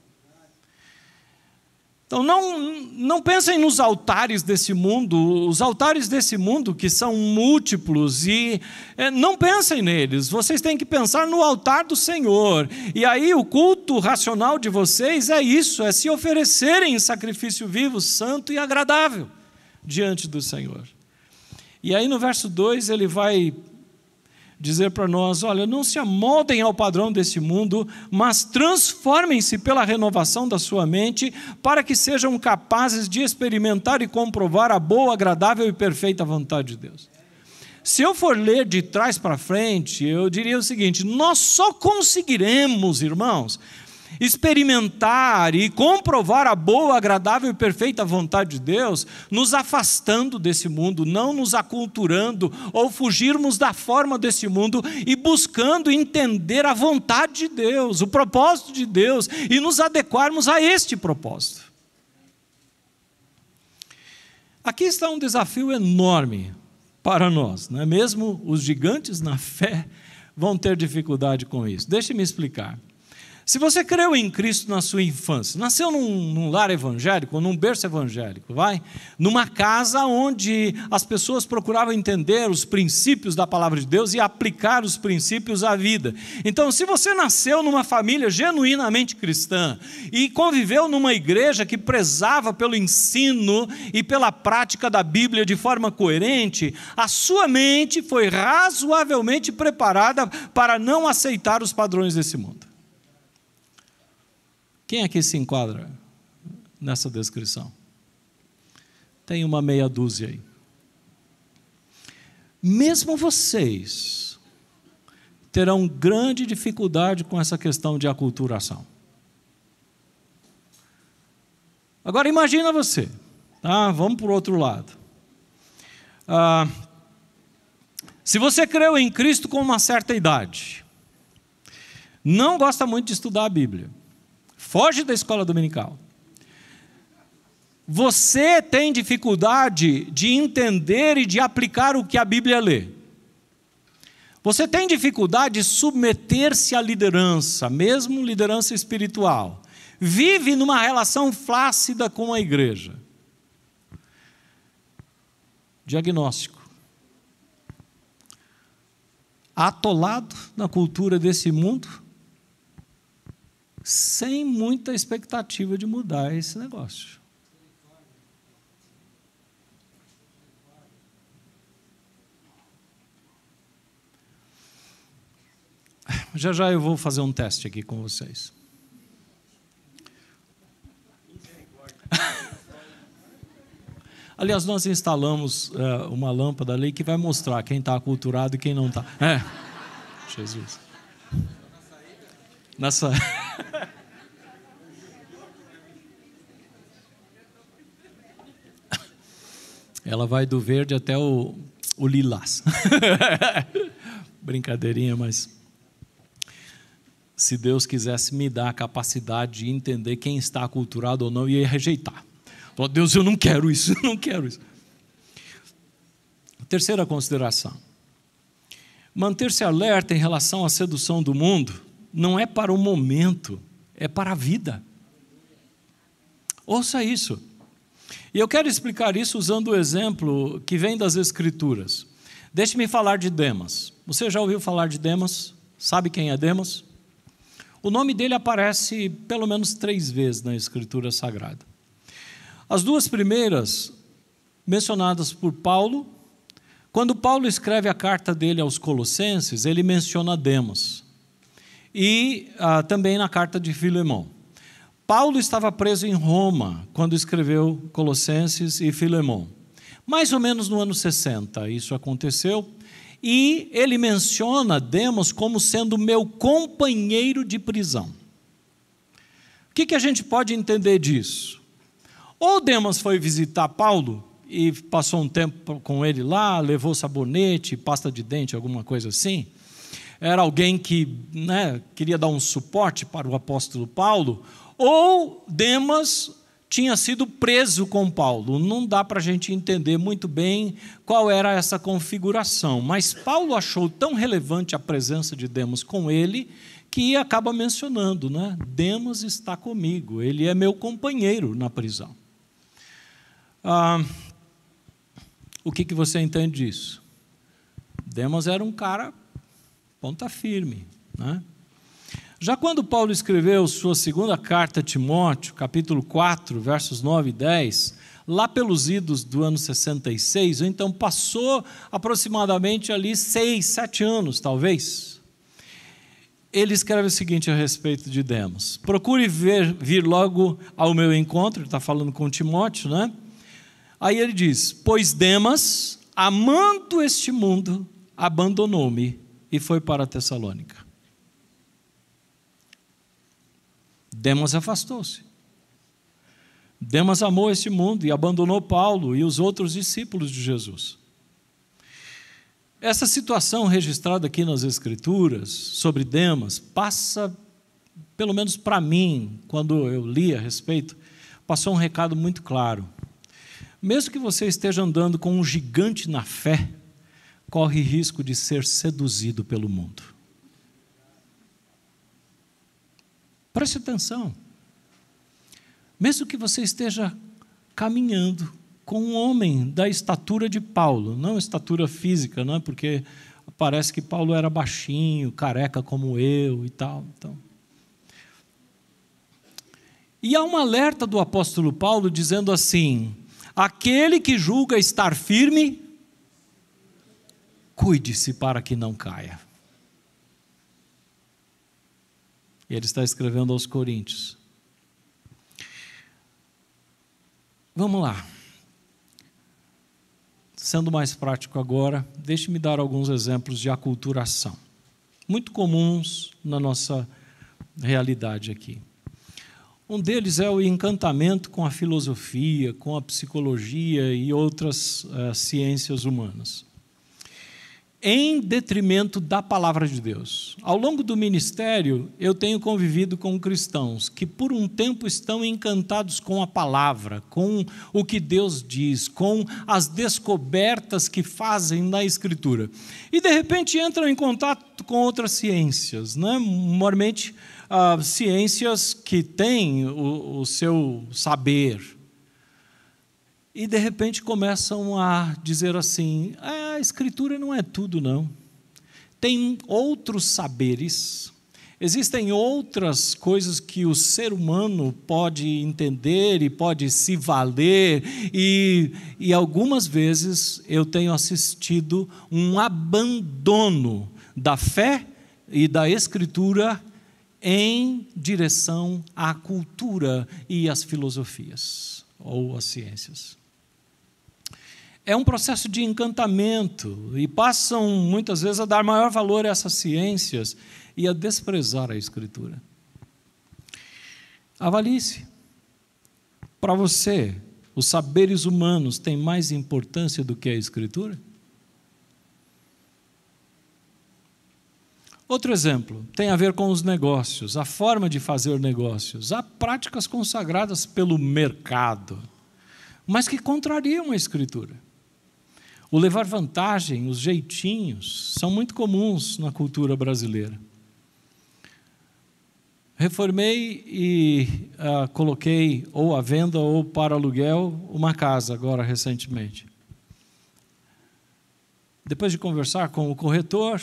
Então não pensem nos altares desse mundo, os altares desse mundo que são múltiplos, e não pensem neles, vocês têm que pensar no altar do Senhor. E aí o culto racional de vocês é isso, é se oferecerem em sacrifício vivo, santo e agradável diante do Senhor. E aí no verso 2 ele vai dizer para nós, olha, não se amoldem ao padrão desse mundo, mas transformem-se pela renovação da sua mente, para que sejam capazes de experimentar e comprovar a boa, agradável e perfeita vontade de Deus. Se eu for ler de trás para frente, eu diria o seguinte: nós só conseguiremos, irmãos, experimentar e comprovar a boa, agradável e perfeita vontade de Deus, nos afastando desse mundo, não nos aculturando ou fugirmos da forma desse mundo e buscando entender a vontade de Deus, o propósito de Deus e nos adequarmos a este propósito. Aqui está um desafio enorme para nós, não é mesmo? Os gigantes na fé vão ter dificuldade com isso. Deixe-me explicar. Se você creu em Cristo na sua infância, nasceu num lar evangélico, num berço evangélico, numa casa onde as pessoas procuravam entender os princípios da palavra de Deus e aplicar os princípios à vida. Então, se você nasceu numa família genuinamente cristã e conviveu numa igreja que prezava pelo ensino e pela prática da Bíblia de forma coerente, a sua mente foi razoavelmente preparada para não aceitar os padrões desse mundo. Quem aqui se enquadra nessa descrição? Tem uma meia dúzia aí. Mesmo vocês terão grande dificuldade com essa questão de aculturação. Agora imagina você, tá? Vamos para o outro lado. Se você creu em Cristo com uma certa idade, não gosta muito de estudar a Bíblia, foge da escola dominical, você tem dificuldade de entender e de aplicar o que a Bíblia lê. Você tem dificuldade de submeter-se à liderança, mesmo liderança espiritual. Vive numa relação flácida com a igreja. Diagnóstico: atolado na cultura desse mundo, sem muita expectativa de mudar esse negócio. Já já eu vou fazer um teste aqui com vocês. Aliás, nós instalamos uma lâmpada ali que vai mostrar quem está aculturado e quem não está. Jesus. Ela vai do verde até o lilás. Brincadeirinha, mas se Deus quisesse me dar a capacidade de entender quem está aculturado ou não, eu ia rejeitar. Oh, Deus, eu não quero isso, eu não quero isso. Terceira consideração: manter-se alerta em relação à sedução do mundo não é para o momento, é para a vida. Ouça isso. E eu quero explicar isso usando o exemplo que vem das Escrituras. Deixe-me falar de Demas. Você já ouviu falar de Demas? Sabe quem é Demas? O nome dele aparece pelo menos 3 vezes na Escritura Sagrada. As 2 primeiras, mencionadas por Paulo. Quando Paulo escreve a carta dele aos Colossenses, ele menciona Demas. E também na carta de Filemão. Paulo estava preso em Roma quando escreveu Colossenses e Filemão. Mais ou menos no ano 60 isso aconteceu, e ele menciona Demas como sendo meu companheiro de prisão. O que a gente pode entender disso? Ou Demas foi visitar Paulo e passou um tempo com ele lá, levou sabonete, pasta de dente, alguma coisa assim. Era alguém que queria dar um suporte para o apóstolo Paulo, ou Demas tinha sido preso com Paulo. Não dá para a gente entender muito bem qual era essa configuração, mas Paulo achou tão relevante a presença de Demas com ele, que acaba mencionando, Demas está comigo, ele é meu companheiro na prisão. O que você entende disso? Demas era um cara ponta firme, Já quando Paulo escreveu sua segunda carta a Timóteo, capítulo 4, versos 9 e 10, lá pelos idos do ano 66, ou então passou aproximadamente ali 6, 7 anos, talvez. Ele escreve o seguinte a respeito de Demas: procure vir logo ao meu encontro. Ele está falando com Timóteo, né? Aí ele diz: pois Demas, amando este mundo, abandonou-me e foi para Tessalônica. Demas afastou-se. Demas amou este mundo e abandonou Paulo e os outros discípulos de Jesus. Essa situação registrada aqui nas Escrituras sobre Demas passa, pelo menos para mim, quando eu li a respeito, passou um recado muito claro. Mesmo que você esteja andando com um gigante na fé, corre risco de ser seduzido pelo mundo. Preste atenção. Mesmo que você esteja caminhando com um homem da estatura de Paulo, não estatura física, não é? Porque parece que Paulo era baixinho, careca como eu e tal. Então. E há um alerta do apóstolo Paulo dizendo assim: aquele que julga estar firme, cuide-se para que não caia. E ele está escrevendo aos Coríntios. Vamos lá. Sendo mais prático agora, deixe-me dar alguns exemplos de aculturação, muito comuns na nossa realidade aqui. Um deles é o encantamento com a filosofia, com a psicologia e outras ciências humanas, em detrimento da palavra de Deus. Ao longo do ministério, eu tenho convivido com cristãos que por um tempo estão encantados com a palavra, com o que Deus diz, com as descobertas que fazem na Escritura. E de repente entram em contato com outras ciências, né? Normalmente ciências que têm o seu saber. E de repente começam a dizer assim: a Escritura não é tudo, não. Tem outros saberes, existem outras coisas que o ser humano pode entender e pode se valer, e algumas vezes eu tenho assistido um abandono da fé e da Escritura em direção à cultura e às filosofias ou às ciências. É um processo de encantamento e passam muitas vezes a dar maior valor a essas ciências e a desprezar a Escritura. Avalie-se. Para você, os saberes humanos têm mais importância do que a Escritura? Outro exemplo tem a ver com os negócios, a forma de fazer negócios. Há práticas consagradas pelo mercado, mas que contrariam a Escritura. O levar vantagem, os jeitinhos, são muito comuns na cultura brasileira. Reformei e coloquei ou à venda ou para aluguel uma casa agora recentemente. Depois de conversar com o corretor,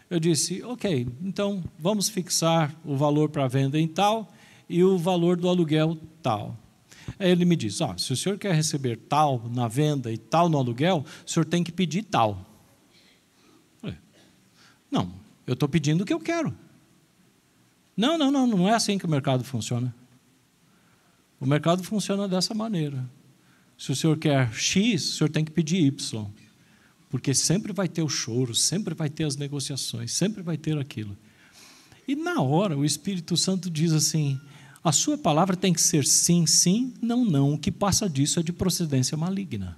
eu disse: ok, então vamos fixar o valor para a venda em tal e o valor do aluguel tal. Aí ele me diz: se o senhor quer receber tal na venda e tal no aluguel, o senhor tem que pedir tal. Não, eu estou pedindo o que eu quero. Não é assim que o mercado funciona. O mercado funciona dessa maneira. Se o senhor quer X, o senhor tem que pedir Y. Porque sempre vai ter o choro, sempre vai ter as negociações, sempre vai ter aquilo. E na hora o Espírito Santo diz assim: a sua palavra tem que ser sim, sim, não, não. O que passa disso é de procedência maligna.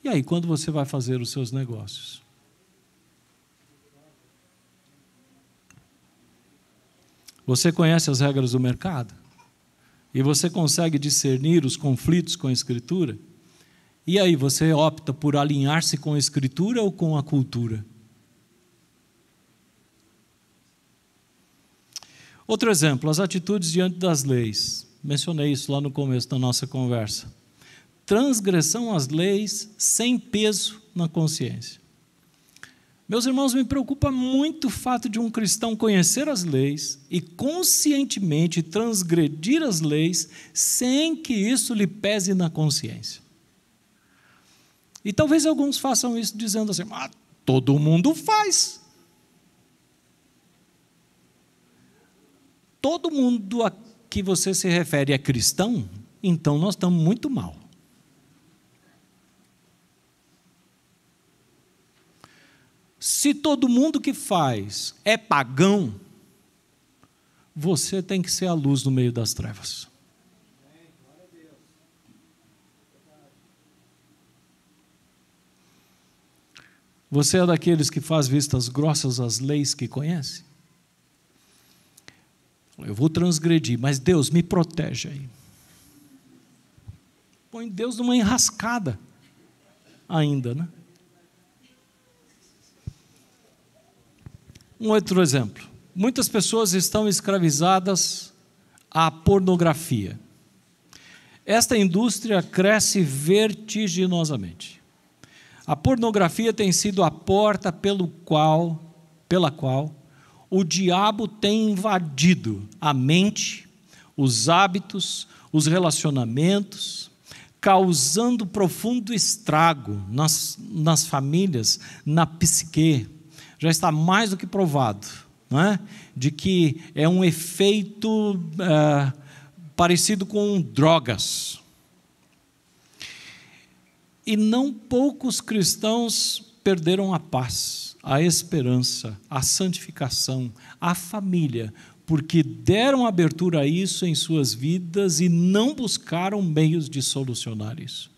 E aí, quando você vai fazer os seus negócios? Você conhece as regras do mercado? E você consegue discernir os conflitos com a Escritura? E aí, você opta por alinhar-se com a Escritura ou com a cultura? Outro exemplo, as atitudes diante das leis. Mencionei isso lá no começo da nossa conversa. Transgressão às leis sem peso na consciência. Meus irmãos, me preocupa muito o fato de um cristão conhecer as leis e conscientemente transgredir as leis sem que isso lhe pese na consciência. E talvez alguns façam isso dizendo assim: ah, todo mundo faz. Todo mundo a que você se refere é cristão, então nós estamos muito mal. Se todo mundo que faz é pagão, você tem que ser a luz no meio das trevas. Você é daqueles que faz vistas grossas às leis que conhece? Eu vou transgredir, mas Deus me protege aí. Põe Deus numa enrascada ainda, né? Um outro exemplo. Muitas pessoas estão escravizadas à pornografia. Esta indústria cresce vertiginosamente. A pornografia tem sido a porta pela qual o diabo tem invadido a mente, os hábitos, os relacionamentos, causando profundo estrago nas famílias, na psique. Já está mais do que provado, não é? De que é um efeito parecido com drogas. E não poucos cristãos perderam a paz, a esperança, a santificação, a família, porque deram abertura a isso em suas vidas e não buscaram meios de solucionar isso.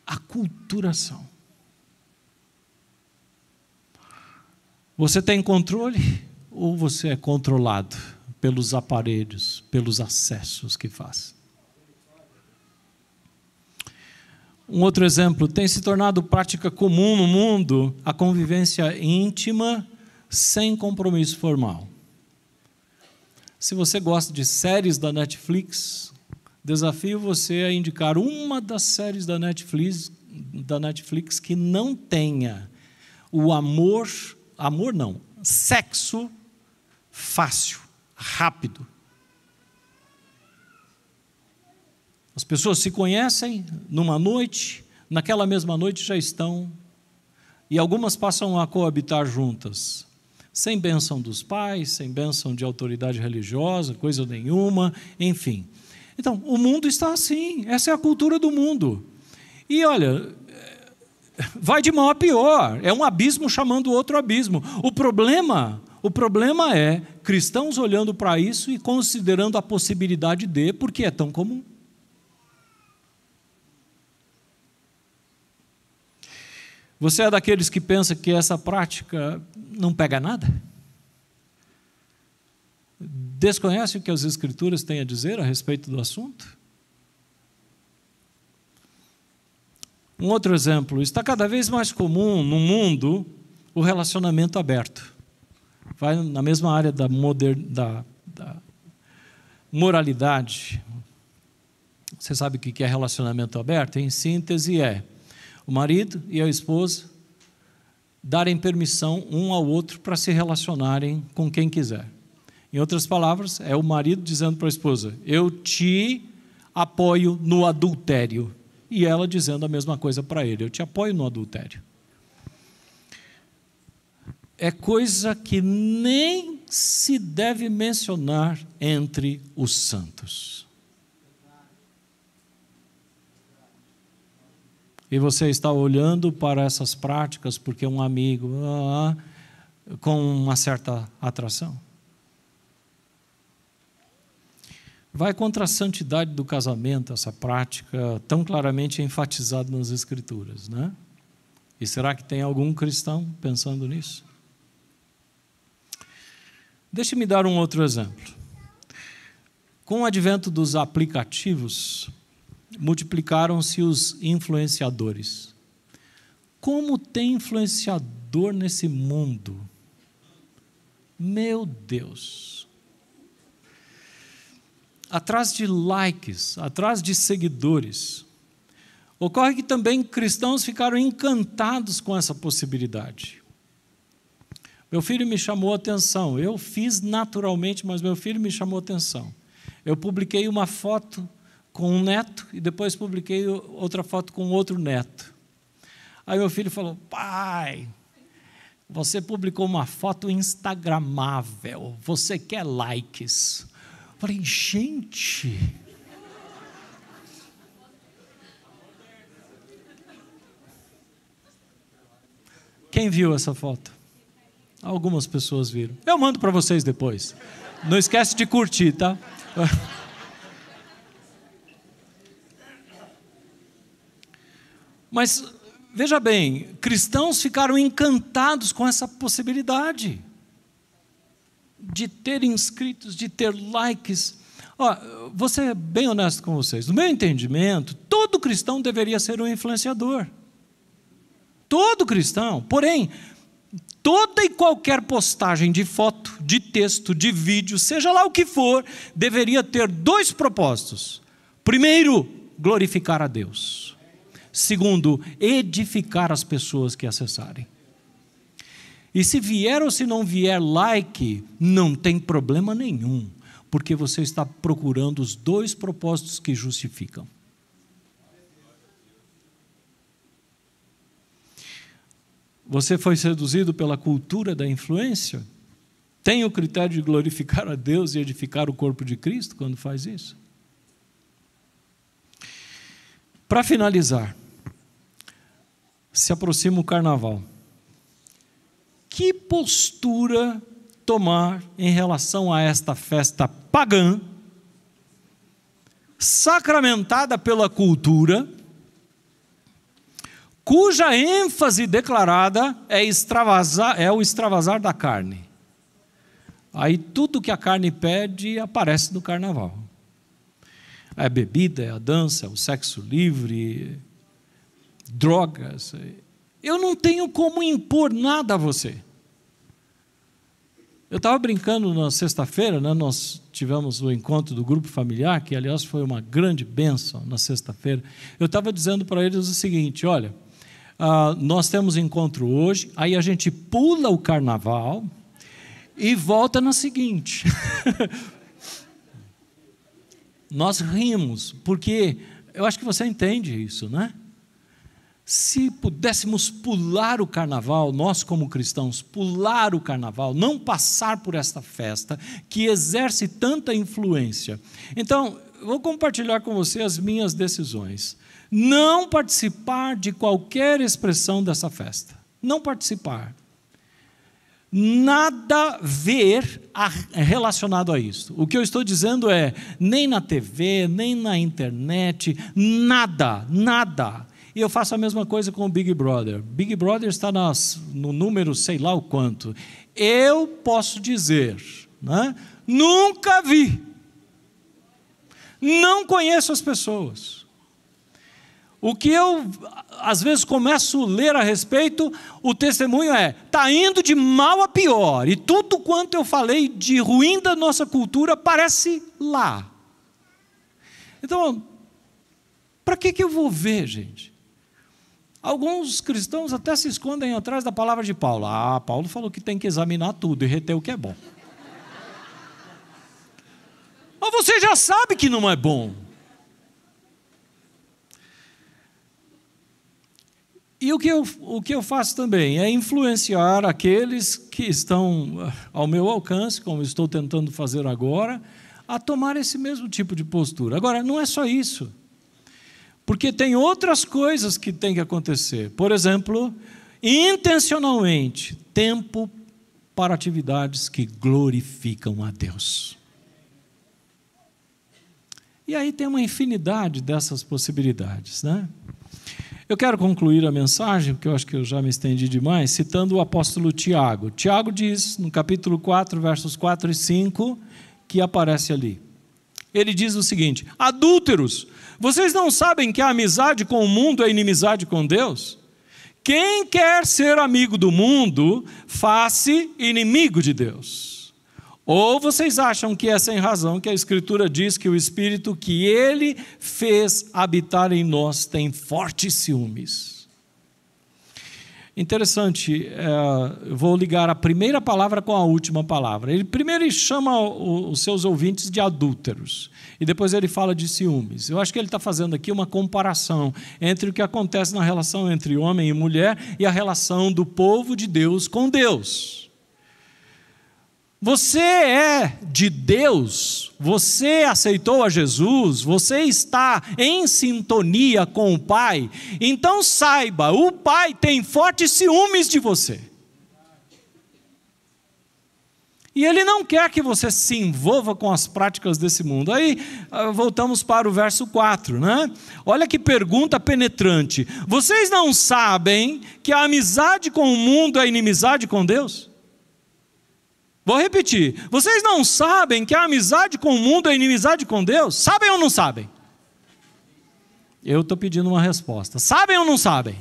Aculturação. Você tem controle ou você é controlado pelos aparelhos, pelos acessos que faz? Um outro exemplo, tem se tornado prática comum no mundo a convivência íntima sem compromisso formal. Se você gosta de séries da Netflix, desafio você a indicar uma das séries da Netflix que não tenha o sexo fácil, rápido. As pessoas se conhecem numa noite, naquela mesma noite já estão, e algumas passam a coabitar juntas, sem bênção dos pais, sem bênção de autoridade religiosa, coisa nenhuma, enfim. Então, o mundo está assim, essa é a cultura do mundo. E olha, vai de mal a pior, é um abismo chamando outro abismo. O problema é cristãos olhando para isso e considerando a possibilidade de, porque é tão comum. Você é daqueles que pensa que essa prática não pega nada? Desconhece o que as Escrituras têm a dizer a respeito do assunto? Um outro exemplo, está cada vez mais comum no mundo o relacionamento aberto. Vai na mesma área da moralidade. Você sabe o que é relacionamento aberto? Em síntese o marido e a esposa darem permissão um ao outro para se relacionarem com quem quiser. Em outras palavras, é o marido dizendo para a esposa: eu te apoio no adultério. E ela dizendo a mesma coisa para ele: eu te apoio no adultério. É coisa que nem se deve mencionar entre os santos. E você está olhando para essas práticas porque um amigo, com uma certa atração. Vai contra a santidade do casamento, essa prática tão claramente enfatizada nas Escrituras, né? E será que tem algum cristão pensando nisso? Deixe-me dar um outro exemplo. Com o advento dos aplicativos, multiplicaram-se os influenciadores. Como tem influenciador nesse mundo? Meu Deus! Atrás de likes, atrás de seguidores. Ocorre que também cristãos ficaram encantados com essa possibilidade. Meu filho me chamou a atenção. Eu fiz naturalmente, mas meu filho me chamou a atenção. Eu publiquei uma foto com um neto e depois publiquei outra foto com outro neto. Aí meu filho falou: pai, você publicou uma foto instagramável, você quer likes? Eu falei: gente... Quem viu essa foto? Algumas pessoas viram. Eu mando para vocês depois. Não esquece de curtir, tá? Mas, veja bem, cristãos ficaram encantados com essa possibilidade de ter inscritos, de ter likes. Vou ser bem honesto com vocês. No meu entendimento, todo cristão deveria ser um influenciador. Todo cristão. Porém, toda e qualquer postagem de foto, de texto, de vídeo, seja lá o que for, deveria ter 2 propósitos. Primeiro, glorificar a Deus. Segundo, edificar as pessoas que acessarem. E se vier ou se não vier like, não tem problema nenhum, porque você está procurando os 2 propósitos que justificam. Você foi seduzido pela cultura da influência? Tem o critério de glorificar a Deus e edificar o corpo de Cristo quando faz isso? Para finalizar, se aproxima o carnaval. Que postura tomar em relação a esta festa pagã, sacramentada pela cultura, cuja ênfase declarada é o extravasar da carne? Aí tudo que a carne pede aparece no carnaval. É a bebida, é a dança, é o sexo livre, drogas. Eu não tenho como impor nada a você. Eu estava brincando na sexta-feira, né, nós tivemos o encontro do grupo familiar, que aliás foi uma grande bênção na sexta-feira. Eu estava dizendo para eles o seguinte: olha, nós temos encontro hoje, aí a gente pula o carnaval e volta na seguinte. Nós rimos, porque eu acho que você entende isso, né? Se pudéssemos pular o carnaval, nós como cristãos, pular o carnaval, não passar por esta festa que exerce tanta influência. Então, eu vou compartilhar com você as minhas decisões. Não participar de qualquer expressão dessa festa. Não participar. Nada ver relacionado a isso. O que eu estou dizendo é, nem na TV, nem na internet, nada, nada. E eu faço a mesma coisa com o Big Brother. Big Brother está no número sei lá o quanto. Eu posso dizer, né? Nunca vi. Não conheço as pessoas. O que eu, às vezes, começo a ler a respeito, o testemunho está indo de mal a pior. E tudo quanto eu falei de ruim da nossa cultura parece lá. Então, para que eu vou ver, gente? Alguns cristãos até se escondem atrás da palavra de Paulo. Paulo falou que tem que examinar tudo e reter o que é bom. Mas você já sabe que não é bom. E o que eu faço também é influenciar aqueles que estão ao meu alcance, como estou tentando fazer agora, a tomar esse mesmo tipo de postura. Agora, não é só isso, porque tem outras coisas que têm que acontecer. Por exemplo, intencionalmente, tempo para atividades que glorificam a Deus. E aí tem uma infinidade dessas possibilidades, né? Eu quero concluir a mensagem, porque eu acho que eu já me estendi demais, citando o apóstolo Tiago. Tiago diz, no capítulo 4, versos 4 e 5, que aparece ali. Ele diz o seguinte: adúlteros, vocês não sabem que a amizade com o mundo é inimizade com Deus? Quem quer ser amigo do mundo, faz-se inimigo de Deus. Ou vocês acham que é sem razão que a Escritura diz que o Espírito que Ele fez habitar em nós tem fortes ciúmes? Interessante, eu vou ligar a primeira palavra com a última palavra. Primeiro ele chama os seus ouvintes de adúlteros, e depois ele fala de ciúmes. Eu acho que ele está fazendo aqui uma comparação entre o que acontece na relação entre homem e mulher e a relação do povo de Deus com Deus. Você é de Deus, você aceitou a Jesus, você está em sintonia com o Pai, então saiba, o Pai tem fortes ciúmes de você. E Ele não quer que você se envolva com as práticas desse mundo. Aí voltamos para o verso 4, né? Olha que pergunta penetrante. Vocês não sabem que a amizade com o mundo é inimizade com Deus? Vou repetir, vocês não sabem que a amizade com o mundo é inimizade com Deus? Sabem ou não sabem? Eu estou pedindo uma resposta. Sabem ou não sabem?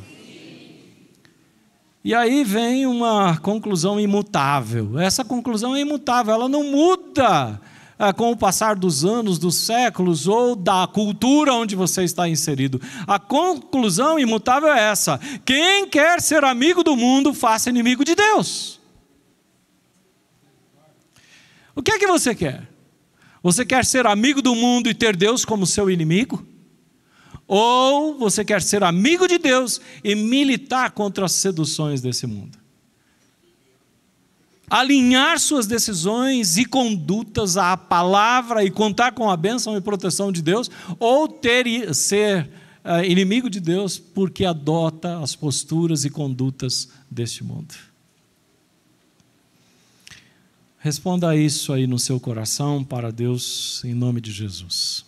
E aí vem uma conclusão imutável. Essa conclusão é imutável, ela não muda com o passar dos anos, dos séculos ou da cultura onde você está inserido. A conclusão imutável é essa: quem quer ser amigo do mundo, faça inimigo de Deus. O que é que você quer? Você quer ser amigo do mundo e ter Deus como seu inimigo? Ou você quer ser amigo de Deus e militar contra as seduções desse mundo? Alinhar suas decisões e condutas à palavra e contar com a bênção e proteção de Deus, ou ser inimigo de Deus porque adota as posturas e condutas deste mundo? Responda isso aí no seu coração para Deus, em nome de Jesus.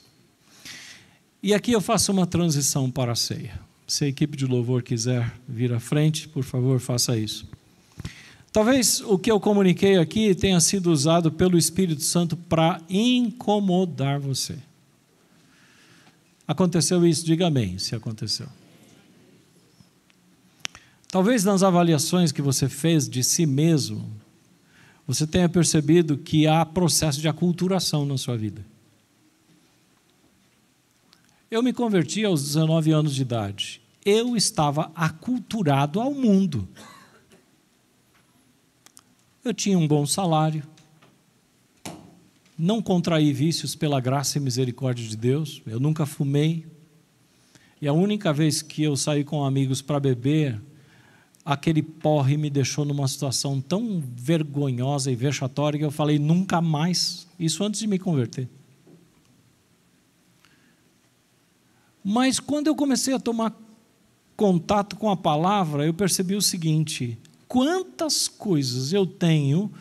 E aqui eu faço uma transição para a ceia. Se a equipe de louvor quiser vir à frente, por favor, faça isso. Talvez o que eu comuniquei aqui tenha sido usado pelo Espírito Santo para incomodar você. Aconteceu isso? Diga amém, se aconteceu. Talvez nas avaliações que você fez de si mesmo, você tenha percebido que há processo de aculturação na sua vida. Eu me converti aos 19 anos de idade. Eu estava aculturado ao mundo. Eu tinha um bom salário, não contraí vícios pela graça e misericórdia de Deus, eu nunca fumei, e a única vez que eu saí com amigos para beber, aquele porre me deixou numa situação tão vergonhosa e vexatória que eu falei, nunca mais, isso antes de me converter. Mas quando eu comecei a tomar contato com a palavra, eu percebi o seguinte: quantas coisas eu tenho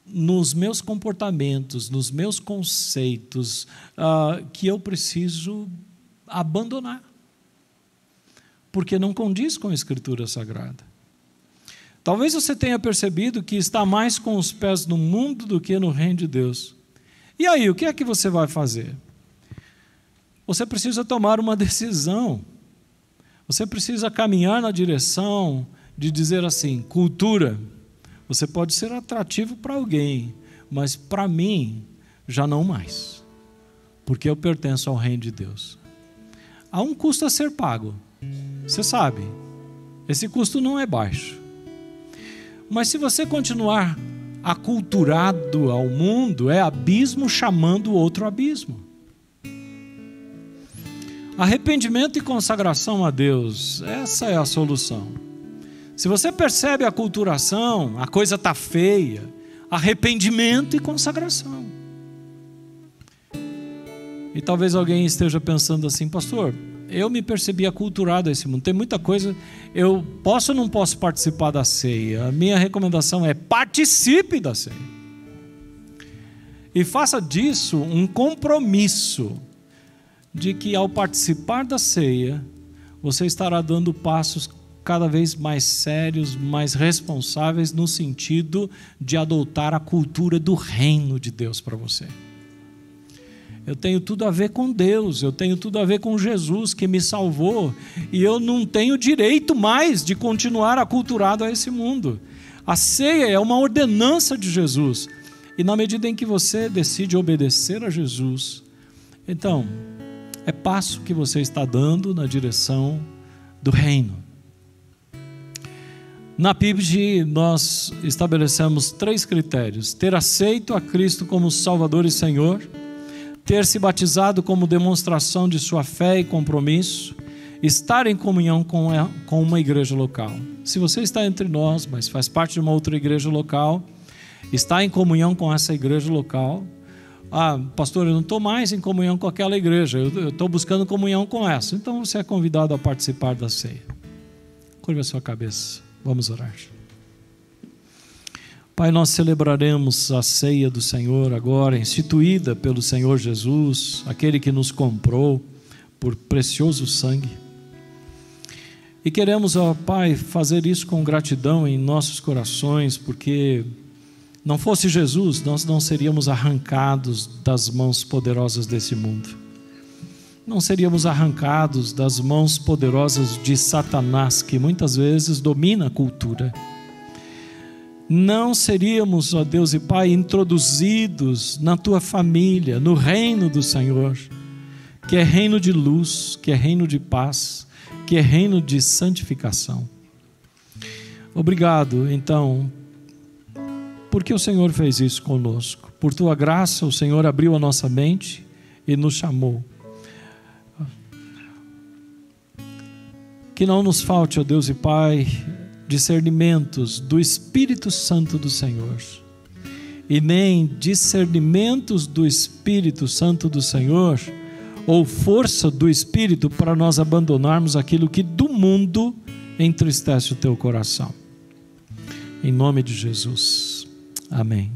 nos meus comportamentos, nos meus conceitos, que eu preciso abandonar, porque não condiz com a Escritura Sagrada. Talvez você tenha percebido que está mais com os pés no mundo do que no reino de Deus. E aí, o que é que você vai fazer? Você precisa tomar uma decisão. Você precisa caminhar na direção de dizer assim: cultura, você pode ser atrativo para alguém, mas para mim, já não mais, porque eu pertenço ao reino de Deus. Há um custo a ser pago, você sabe, esse custo não é baixo. Mas se você continuar aculturado ao mundo, é abismo chamando outro abismo. Arrependimento e consagração a Deus, essa é a solução. Se você percebe a aculturação, a coisa está feia, arrependimento e consagração. E talvez alguém esteja pensando assim: pastor, eu me percebi aculturado a esse mundo, tem muita coisa, eu posso ou não posso participar da ceia? A minha recomendação é: participe da ceia. E faça disso um compromisso de que ao participar da ceia, você estará dando passos cada vez mais sérios, mais responsáveis no sentido de adotar a cultura do reino de Deus para você. Eu tenho tudo a ver com Deus, eu tenho tudo a ver com Jesus que me salvou, e eu não tenho direito mais de continuar aculturado a esse mundo. A ceia é uma ordenança de Jesus, e na medida em que você decide obedecer a Jesus, então é passo que você está dando na direção do reino. Na PIBG nós estabelecemos 3 critérios: ter aceito a Cristo como Salvador e Senhor, ter se batizado como demonstração de sua fé e compromisso, estar em comunhão com uma igreja local. Se você está entre nós, mas faz parte de uma outra igreja local, está em comunhão com essa igreja local. Ah, pastor, eu não estou mais em comunhão com aquela igreja, eu estou buscando comunhão com essa. Então você é convidado a participar da ceia. Curva a sua cabeça, vamos orar. Pai, nós celebraremos a ceia do Senhor agora, instituída pelo Senhor Jesus, aquele que nos comprou por precioso sangue. E queremos, ó Pai, fazer isso com gratidão em nossos corações, porque não fosse Jesus, nós não seríamos arrancados das mãos poderosas desse mundo. Não seríamos arrancados das mãos poderosas de Satanás, que muitas vezes domina a cultura. Não seríamos, ó Deus e Pai, introduzidos na Tua família, no reino do Senhor, que é reino de luz, que é reino de paz, que é reino de santificação. Obrigado, então, porque o Senhor fez isso conosco. Por Tua graça, o Senhor abriu a nossa mente e nos chamou. Que não nos falte, ó Deus e Pai, discernimentos do Espírito Santo do Senhor, e nem discernimentos do Espírito Santo do Senhor, ou força do Espírito para nós abandonarmos aquilo que do mundo entristece o teu coração. Em nome de Jesus, amém.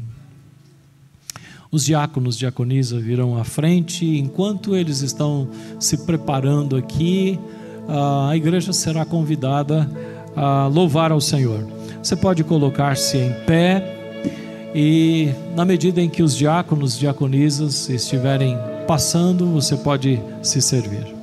Os diáconos, diaconisa virão à frente. Enquanto eles estão se preparando aqui, a igreja será convidada a louvar ao Senhor. Você pode colocar-se em pé e, na medida em que os diáconos, diaconisas estiverem passando, você pode se servir.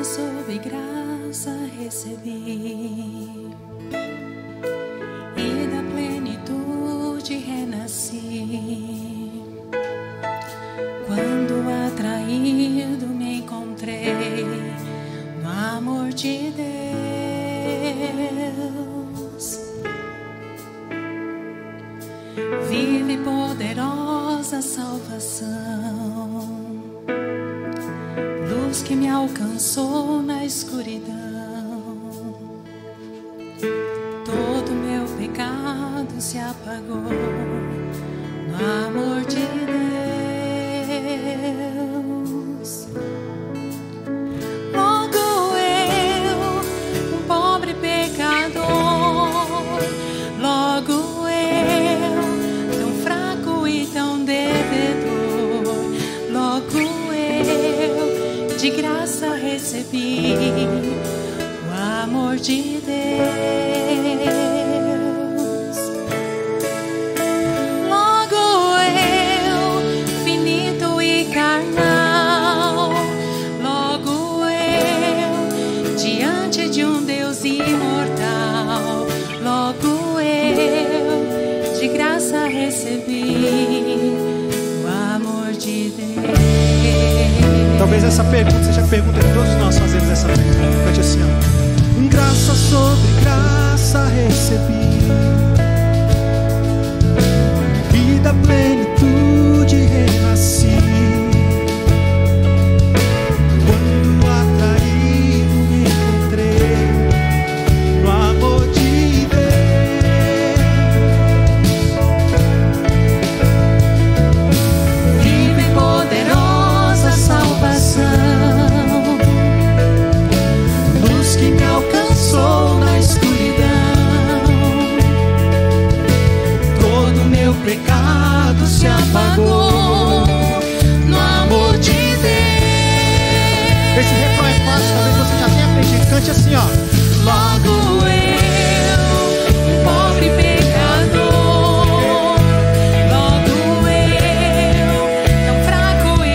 Sobre graça recebi, e da plenitude renasci. Quando atraído me encontrei no amor de Deus, viva e poderosa salvação, luz que me alcançou na escuridão. Todo meu pecado se apagou no amor de Deus. Logo eu, um pobre pecador, logo eu, tão fraco e tão devedor, logo eu, de graça recebi o amor de Deus. Logo eu, finito e carnal, logo eu, diante de um Deus imortal, logo eu, de graça recebi o amor de Deus. Talvez essa pergunta seja a pergunta que todos nós fazemos nessa pergunta. Cante assim, ó. Graça sobre graça recebi, e da plenitude renasci. Quando atraído me encontrei no amor de Deus. Viva e poderosa salvação, luz que me alcançou na escuridão. Todo meu pecado se apagou no amor de Deus. Esse refrão é fácil, talvez você já tenha aprendido. Cante assim, ó. Logo eu, um pobre pecador, logo eu, tão fraco e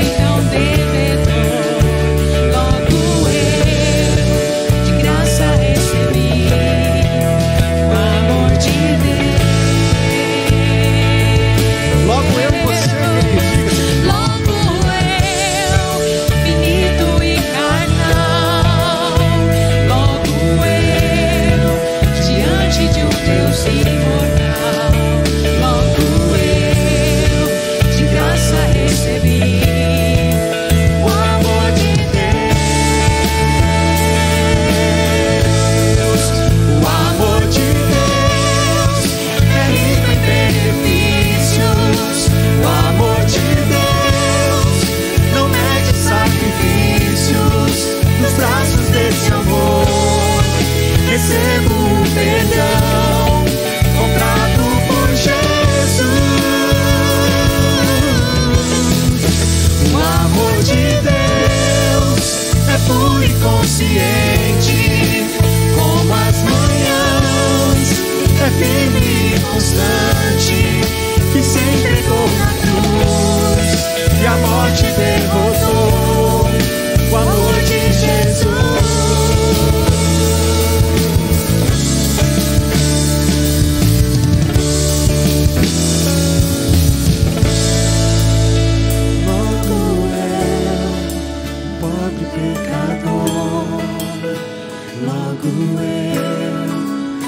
que se entregou na cruz e a morte derrotou o amor de Jesus. Logo eu, pobre pecador, logo eu,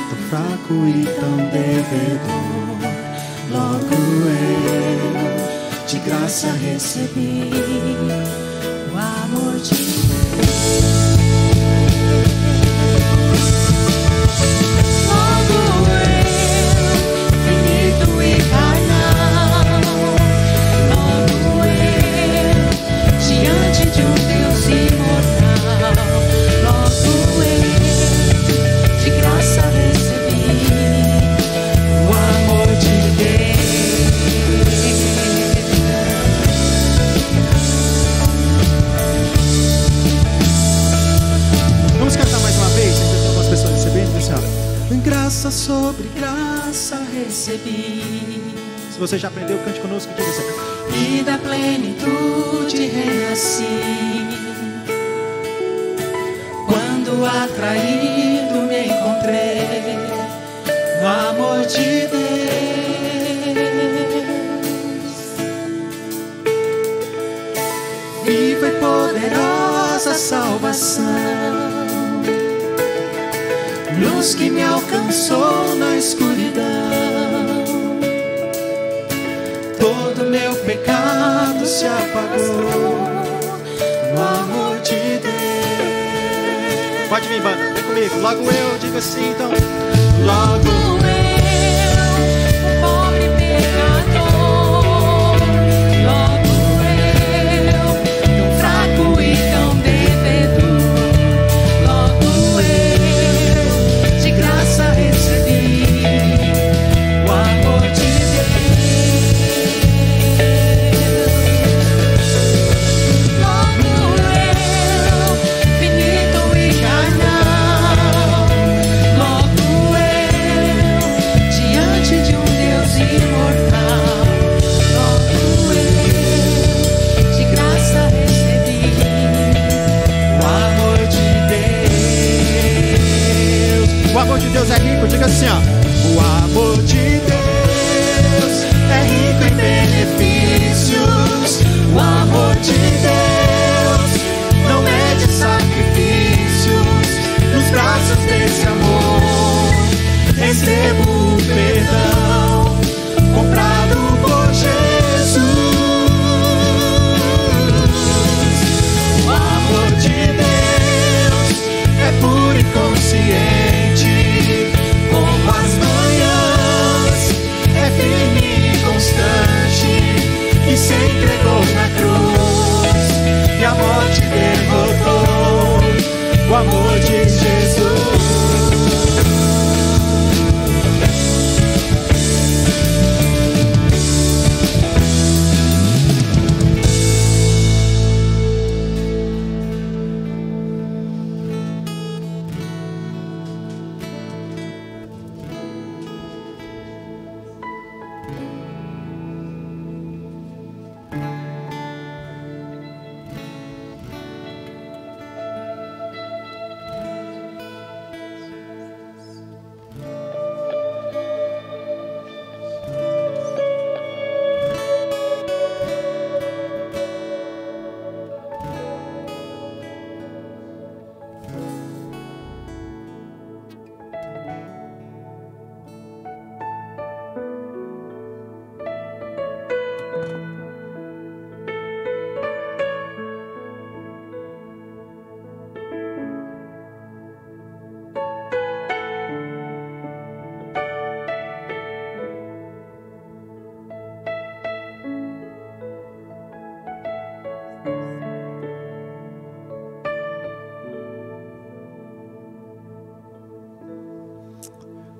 tão fraco e tão devedor, logo eu, de graça recebi o amor de Deus. Logo eu, finito e carnal, logo eu, diante de um Deus imortal, logo eu, de graça recebi o amor de Deus. Vamos cantar mais uma vez, ainda tem algumas pessoas recebendo, pessoal. Graça sobre graça recebi. Se você já aprendeu, cante conosco, diga assim. E da plenitude renasci, quando atraído me encontrei no amor de Deus. Viva e poderosa salvação, luz que me alcançou na escuridão. Todo meu pecado se apagou no amor de Deus. Pode vir, banda, vem comigo. Logo eu, diga assim então. Logo eu, pobre pecador, logo eu, tão fraco e tão devedor, logo eu, de graça recebi o amor de Deus. Logo eu, finito e carnal, logo eu, diante de um Deus imortal, logo eu, de graça recebi o amor de Deus. O amor de Deus é rico, diga assim, ó. O amor de Deus é rico em benefícios. O amor de Deus não mede sacrifícios. Nos braços desse amor recebo o perdão comprado por Jesus. O amor de Deus é puro e consciente como as manhãs, é firme e constante, e se entregou na cruz e a morte derrotou o amor de Jesus.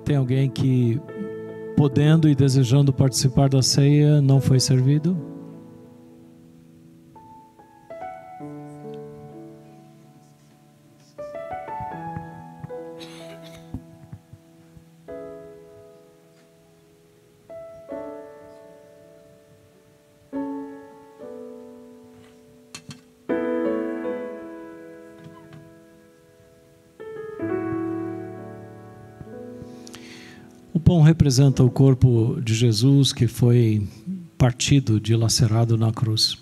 Tem alguém que, podendo e desejando participar da ceia, não foi servido? pão representa o corpo de Jesus que foi partido, dilacerado na cruz.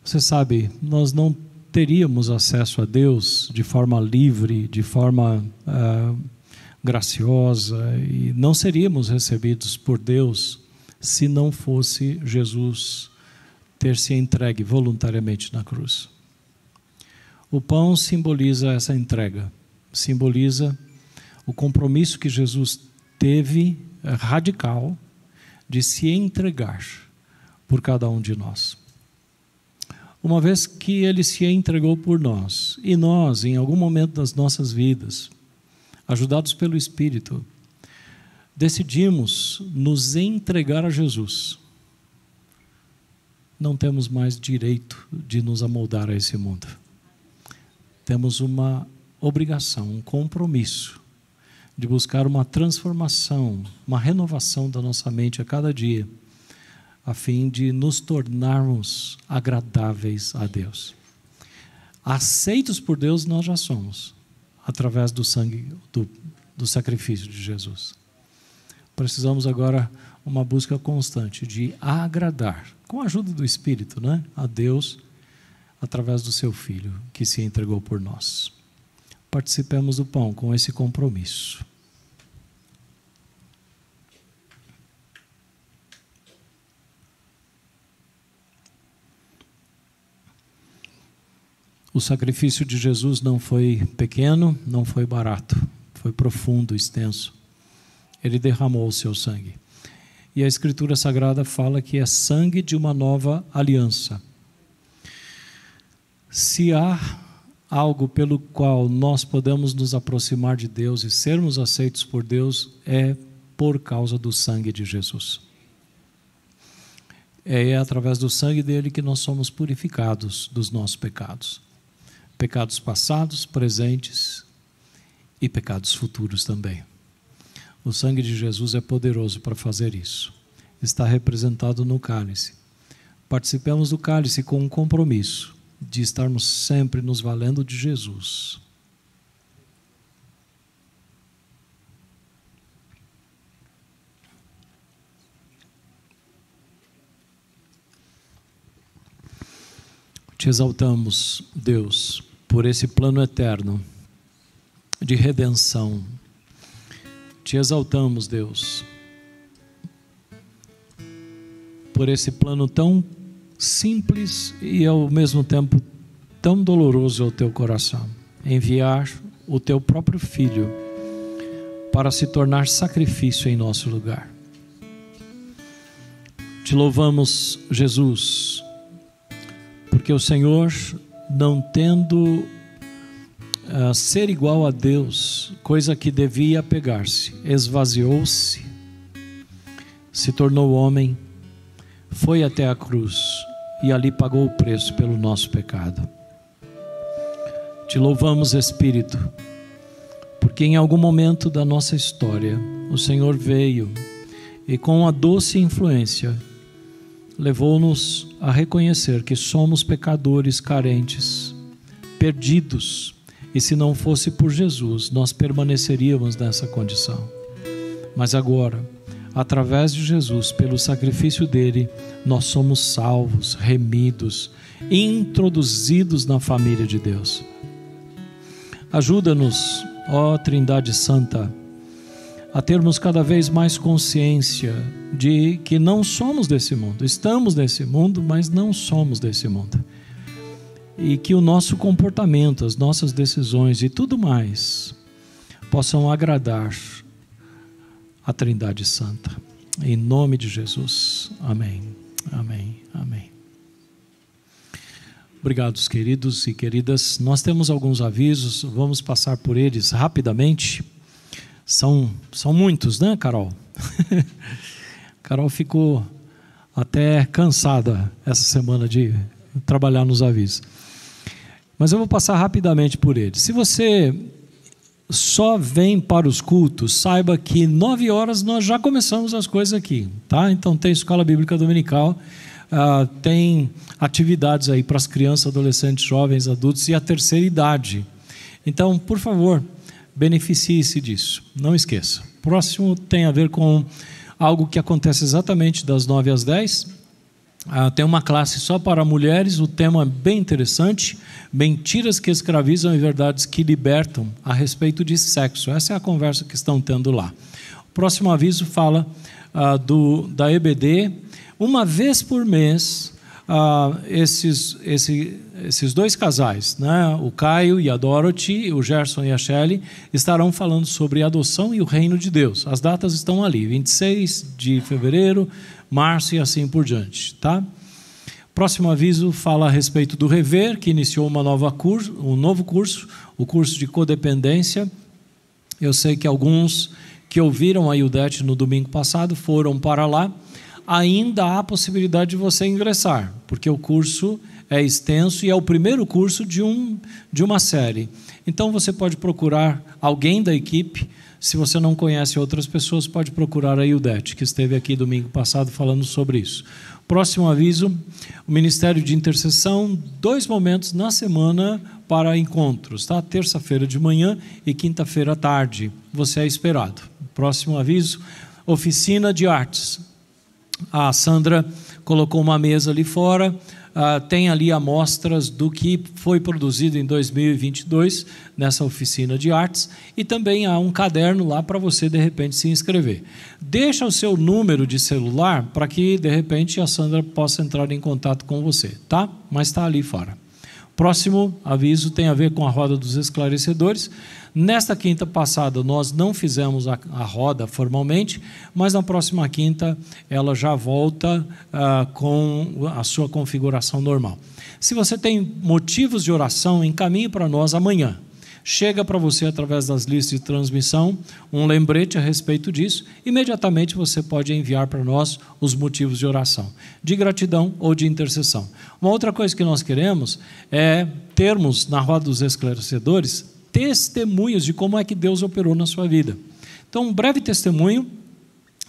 Você sabe, nós não teríamos acesso a Deus de forma livre, de forma graciosa, e não seríamos recebidos por Deus se não fosse Jesus ter se entregue voluntariamente na cruz. O pão simboliza essa entrega, simboliza o compromisso que Jesus teve radical de se entregar por cada um de nós. Uma vez que Ele se entregou por nós, e nós, em algum momento das nossas vidas, ajudados pelo Espírito, decidimos nos entregar a Jesus, não temos mais direito de nos amoldar a esse mundo. Temos uma obrigação, um compromisso de buscar uma transformação, uma renovação da nossa mente a cada dia, a fim de nos tornarmos agradáveis a Deus. Aceitos por Deus nós já somos, através do sangue, do sacrifício de Jesus. Precisamos agora uma busca constante de agradar, com a ajuda do Espírito, né, a Deus, através do seu Filho, que se entregou por nós. Participemos do pão com esse compromisso. O sacrifício de Jesus não foi pequeno, não foi barato, foi profundo, extenso. Ele derramou o seu sangue. E a Escritura Sagrada fala que é sangue de uma nova aliança. Se há algo pelo qual nós podemos nos aproximar de Deus e sermos aceitos por Deus, é por causa do sangue de Jesus. É através do sangue dele que nós somos purificados dos nossos pecados. Pecados passados, presentes e pecados futuros também. O sangue de Jesus é poderoso para fazer isso. Está representado no cálice. Participemos do cálice com um compromisso de estarmos sempre nos valendo de Jesus. Te exaltamos, Deus, por esse plano eterno de redenção. Te exaltamos, Deus, por esse plano tão simples e ao mesmo tempo tão doloroso ao teu coração. Enviar o teu próprio Filho para se tornar sacrifício em nosso lugar. Te louvamos, Jesus, porque o Senhor, não tendo ser igual a Deus, coisa que devia apegar-se, esvaziou-se, se tornou homem, foi até a cruz e ali pagou o preço pelo nosso pecado. Te louvamos, Espírito, porque em algum momento da nossa história o Senhor veio e com a doce influência levou-nos a reconhecer que somos pecadores carentes, perdidos, e se não fosse por Jesus, nós permaneceríamos nessa condição. Mas agora, através de Jesus, pelo sacrifício dele, nós somos salvos, remidos, introduzidos na família de Deus. Ajuda-nos, ó Trindade Santa, a termos cada vez mais consciência de que não somos desse mundo. Estamos nesse mundo, mas não somos desse mundo. E que o nosso comportamento, as nossas decisões e tudo mais possam agradar a Trindade Santa. Em nome de Jesus. Amém. Amém. Amém. Obrigado, queridos e queridas. Nós temos alguns avisos, vamos passar por eles rapidamente. São muitos, né, Carol? Carol ficou até cansada essa semana de trabalhar nos avisos. Mas eu vou passar rapidamente por eles. Se você só vem para os cultos, saiba que 9 horas nós já começamos as coisas aqui, tá? Então tem escola bíblica dominical, tem atividades aí para as crianças, adolescentes, jovens, adultos e a terceira idade. Então, por favor, beneficie-se disso, não esqueça. próximo tem a ver com algo que acontece exatamente das 9 às 10. Tem uma classe só para mulheres, o tema é bem interessante, mentiras que escravizam e verdades que libertam a respeito de sexo. Essa é a conversa que estão tendo lá. O próximo aviso fala da EBD. Uma vez por mês, esses dois casais, né, o Caio e a Dorothy, o Gerson e a Shelley, estarão falando sobre adoção e o reino de Deus. As datas estão ali, 26 de fevereiro, março e assim por diante. Tá? Próximo aviso fala a respeito do Rever, que iniciou um novo curso, o curso de codependência. Eu sei que alguns que ouviram a Ildete no domingo passado foram para lá. Ainda há possibilidade de você ingressar, porque o curso é extenso e é o primeiro curso de uma série. Então você pode procurar alguém da equipe. Se você não conhece outras pessoas, pode procurar a Ildete, que esteve aqui domingo passado falando sobre isso. Próximo aviso, o Ministério de Intercessão, 2 momentos na semana para encontros, tá? Terça-feira de manhã e quinta-feira à tarde. Você é esperado. Próximo aviso, oficina de artes. A Sandra colocou uma mesa ali fora, tem ali amostras do que foi produzido em 2022 nessa oficina de artes, e também há um caderno lá para você de repente se inscrever. Deixa o seu número de celular para que de repente a Sandra possa entrar em contato com você, tá? Mas está ali fora. Próximo aviso tem a ver com a Roda dos Esclarecedores. Nesta quinta passada nós não fizemos a roda formalmente, mas na próxima quinta ela já volta com a sua configuração normal. Se você tem motivos de oração, encaminhe para nós amanhã. Chega para você através das listas de transmissão um lembrete a respeito disso. Imediatamente você pode enviar para nós os motivos de oração, de gratidão ou de intercessão. Uma outra coisa que nós queremos é termos na Roda dos Esclarecedores testemunhos de como é que Deus operou na sua vida. Então, um breve testemunho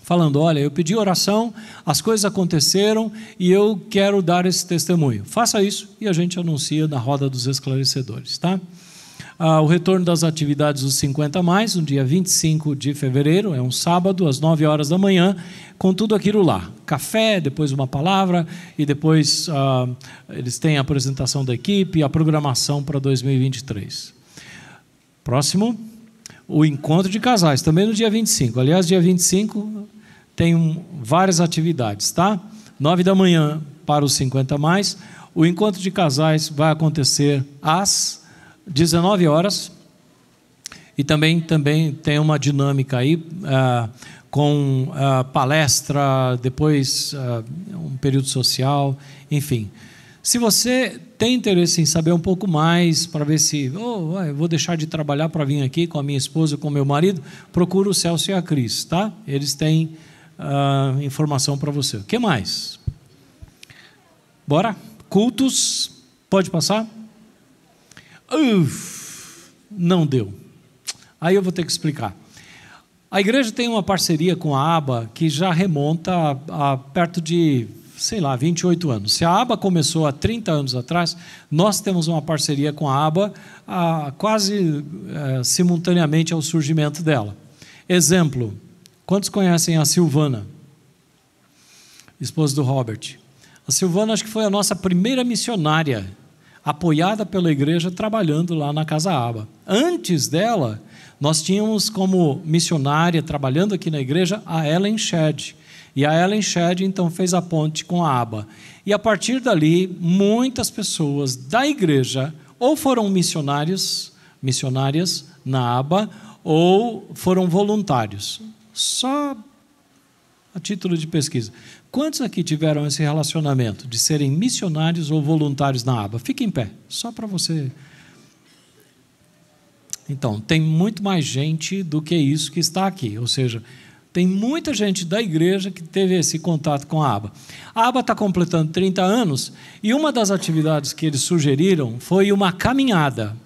falando, olha, eu pedi oração, as coisas aconteceram e eu quero dar esse testemunho. Faça isso e a gente anuncia na Roda dos Esclarecedores, tá? O retorno das atividades dos 50 mais, no dia 25 de fevereiro, é um sábado, às 9 horas da manhã, com tudo aquilo lá. Café, depois uma palavra, e depois eles têm a apresentação da equipe e a programação para 2023. Próximo, o encontro de casais, também no dia 25. Aliás, dia 25 tem várias atividades, tá? 9 da manhã para os 50 mais. O encontro de casais vai acontecer às 19 horas. E também tem uma dinâmica aí, com palestra, depois um período social, enfim. Se você tem interesse em saber um pouco mais, para ver se eu vou deixar de trabalhar para vir aqui com a minha esposa, com o meu marido, procura o Celso e a Cris, tá? Eles têm informação para você. O que mais? Bora? Cultos, pode passar? Não deu. Aí eu vou ter que explicar. A igreja tem uma parceria com a ABA que já remonta a perto de, 28 anos. Se a ABA começou há 30 anos atrás, nós temos uma parceria com a ABA quase simultaneamente ao surgimento dela. Exemplo, quantos conhecem a Silvana, esposa do Robert? A Silvana acho que foi a nossa primeira missionária, apoiada pela igreja, trabalhando lá na Casa ABA. Antes dela, nós tínhamos como missionária, trabalhando aqui na igreja, a Ellen Shedd. E a Ellen Shedd, então, fez a ponte com a ABA. E, a partir dali, muitas pessoas da igreja ou foram missionárias na ABA, ou foram voluntários. Só a título de pesquisa. Quantos aqui tiveram esse relacionamento de serem missionários ou voluntários na ABA? Fique em pé, só para você. Então, tem muito mais gente do que isso que está aqui, ou seja, tem muita gente da igreja que teve esse contato com a ABA. A ABA está completando 30 anos e uma das atividades que eles sugeriram foi uma caminhada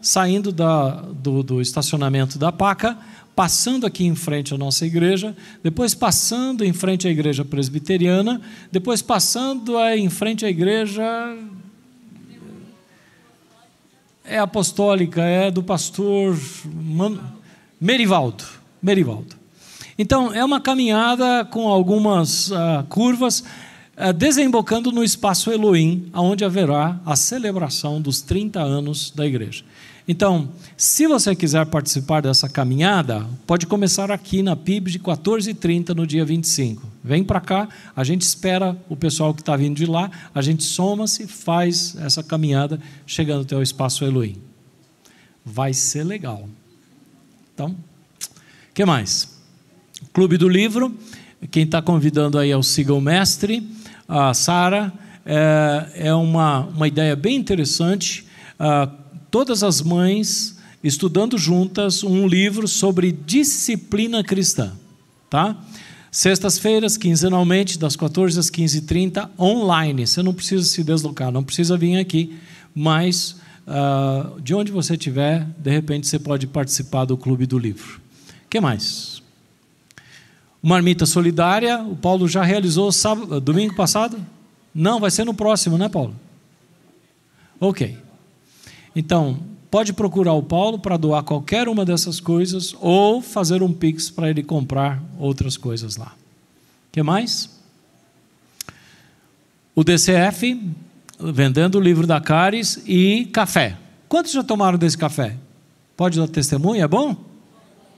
saindo do estacionamento da PACA, passando aqui em frente à nossa igreja, depois passando em frente à igreja presbiteriana, depois passando em frente à igreja apostólica, do pastor Merivaldo. Merivaldo. Então, é uma caminhada com algumas curvas, desembocando no Espaço Elohim, onde haverá a celebração dos 30 anos da igreja. Então, se você quiser participar dessa caminhada, pode começar aqui na PIB de 14h30 no dia 25. Vem para cá, a gente espera o pessoal que está vindo de lá, a gente soma-se e faz essa caminhada chegando até o Espaço Elohim. Vai ser legal. Então, o que mais? Clube do Livro, quem está convidando aí é o Siga o Mestre, a Sara, é uma ideia bem interessante. Todas as mães estudando juntas um livro sobre disciplina cristã, tá? Sextas-feiras, quinzenalmente, das 14 às 15h30, online. Você não precisa se deslocar, não precisa vir aqui, mas de onde você estiver, de repente você pode participar do Clube do Livro. O que mais? Marmita Solidária, o Paulo já realizou domingo passado? Não, vai ser no próximo, né, Paulo? Ok. Então, pode procurar o Paulo para doar qualquer uma dessas coisas ou fazer um Pix para ele comprar outras coisas lá. O que mais? O DCF, vendendo o livro da Caris e café. Quantos já tomaram desse café? Pode dar testemunho, é bom?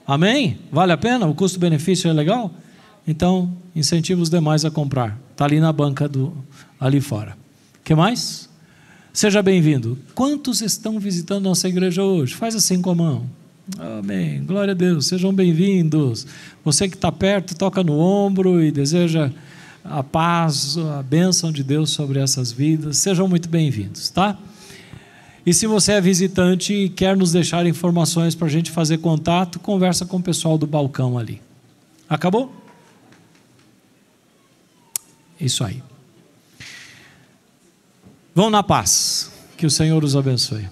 Amém? Vale a pena? O custo-benefício é legal? Então, incentiva os demais a comprar. Está ali na banca ali fora. O que mais? Seja bem-vindo. Quantos estão visitando nossa igreja hoje? Faz assim com a mão. Amém. Glória a Deus. Sejam bem-vindos. Você que está perto, toca no ombro e deseja a paz, a bênção de Deus sobre essas vidas. Sejam muito bem-vindos, tá? E se você é visitante e quer nos deixar informações para a gente fazer contato, conversa com o pessoal do balcão ali. Acabou? Isso aí. Vão na paz. Que o Senhor os abençoe.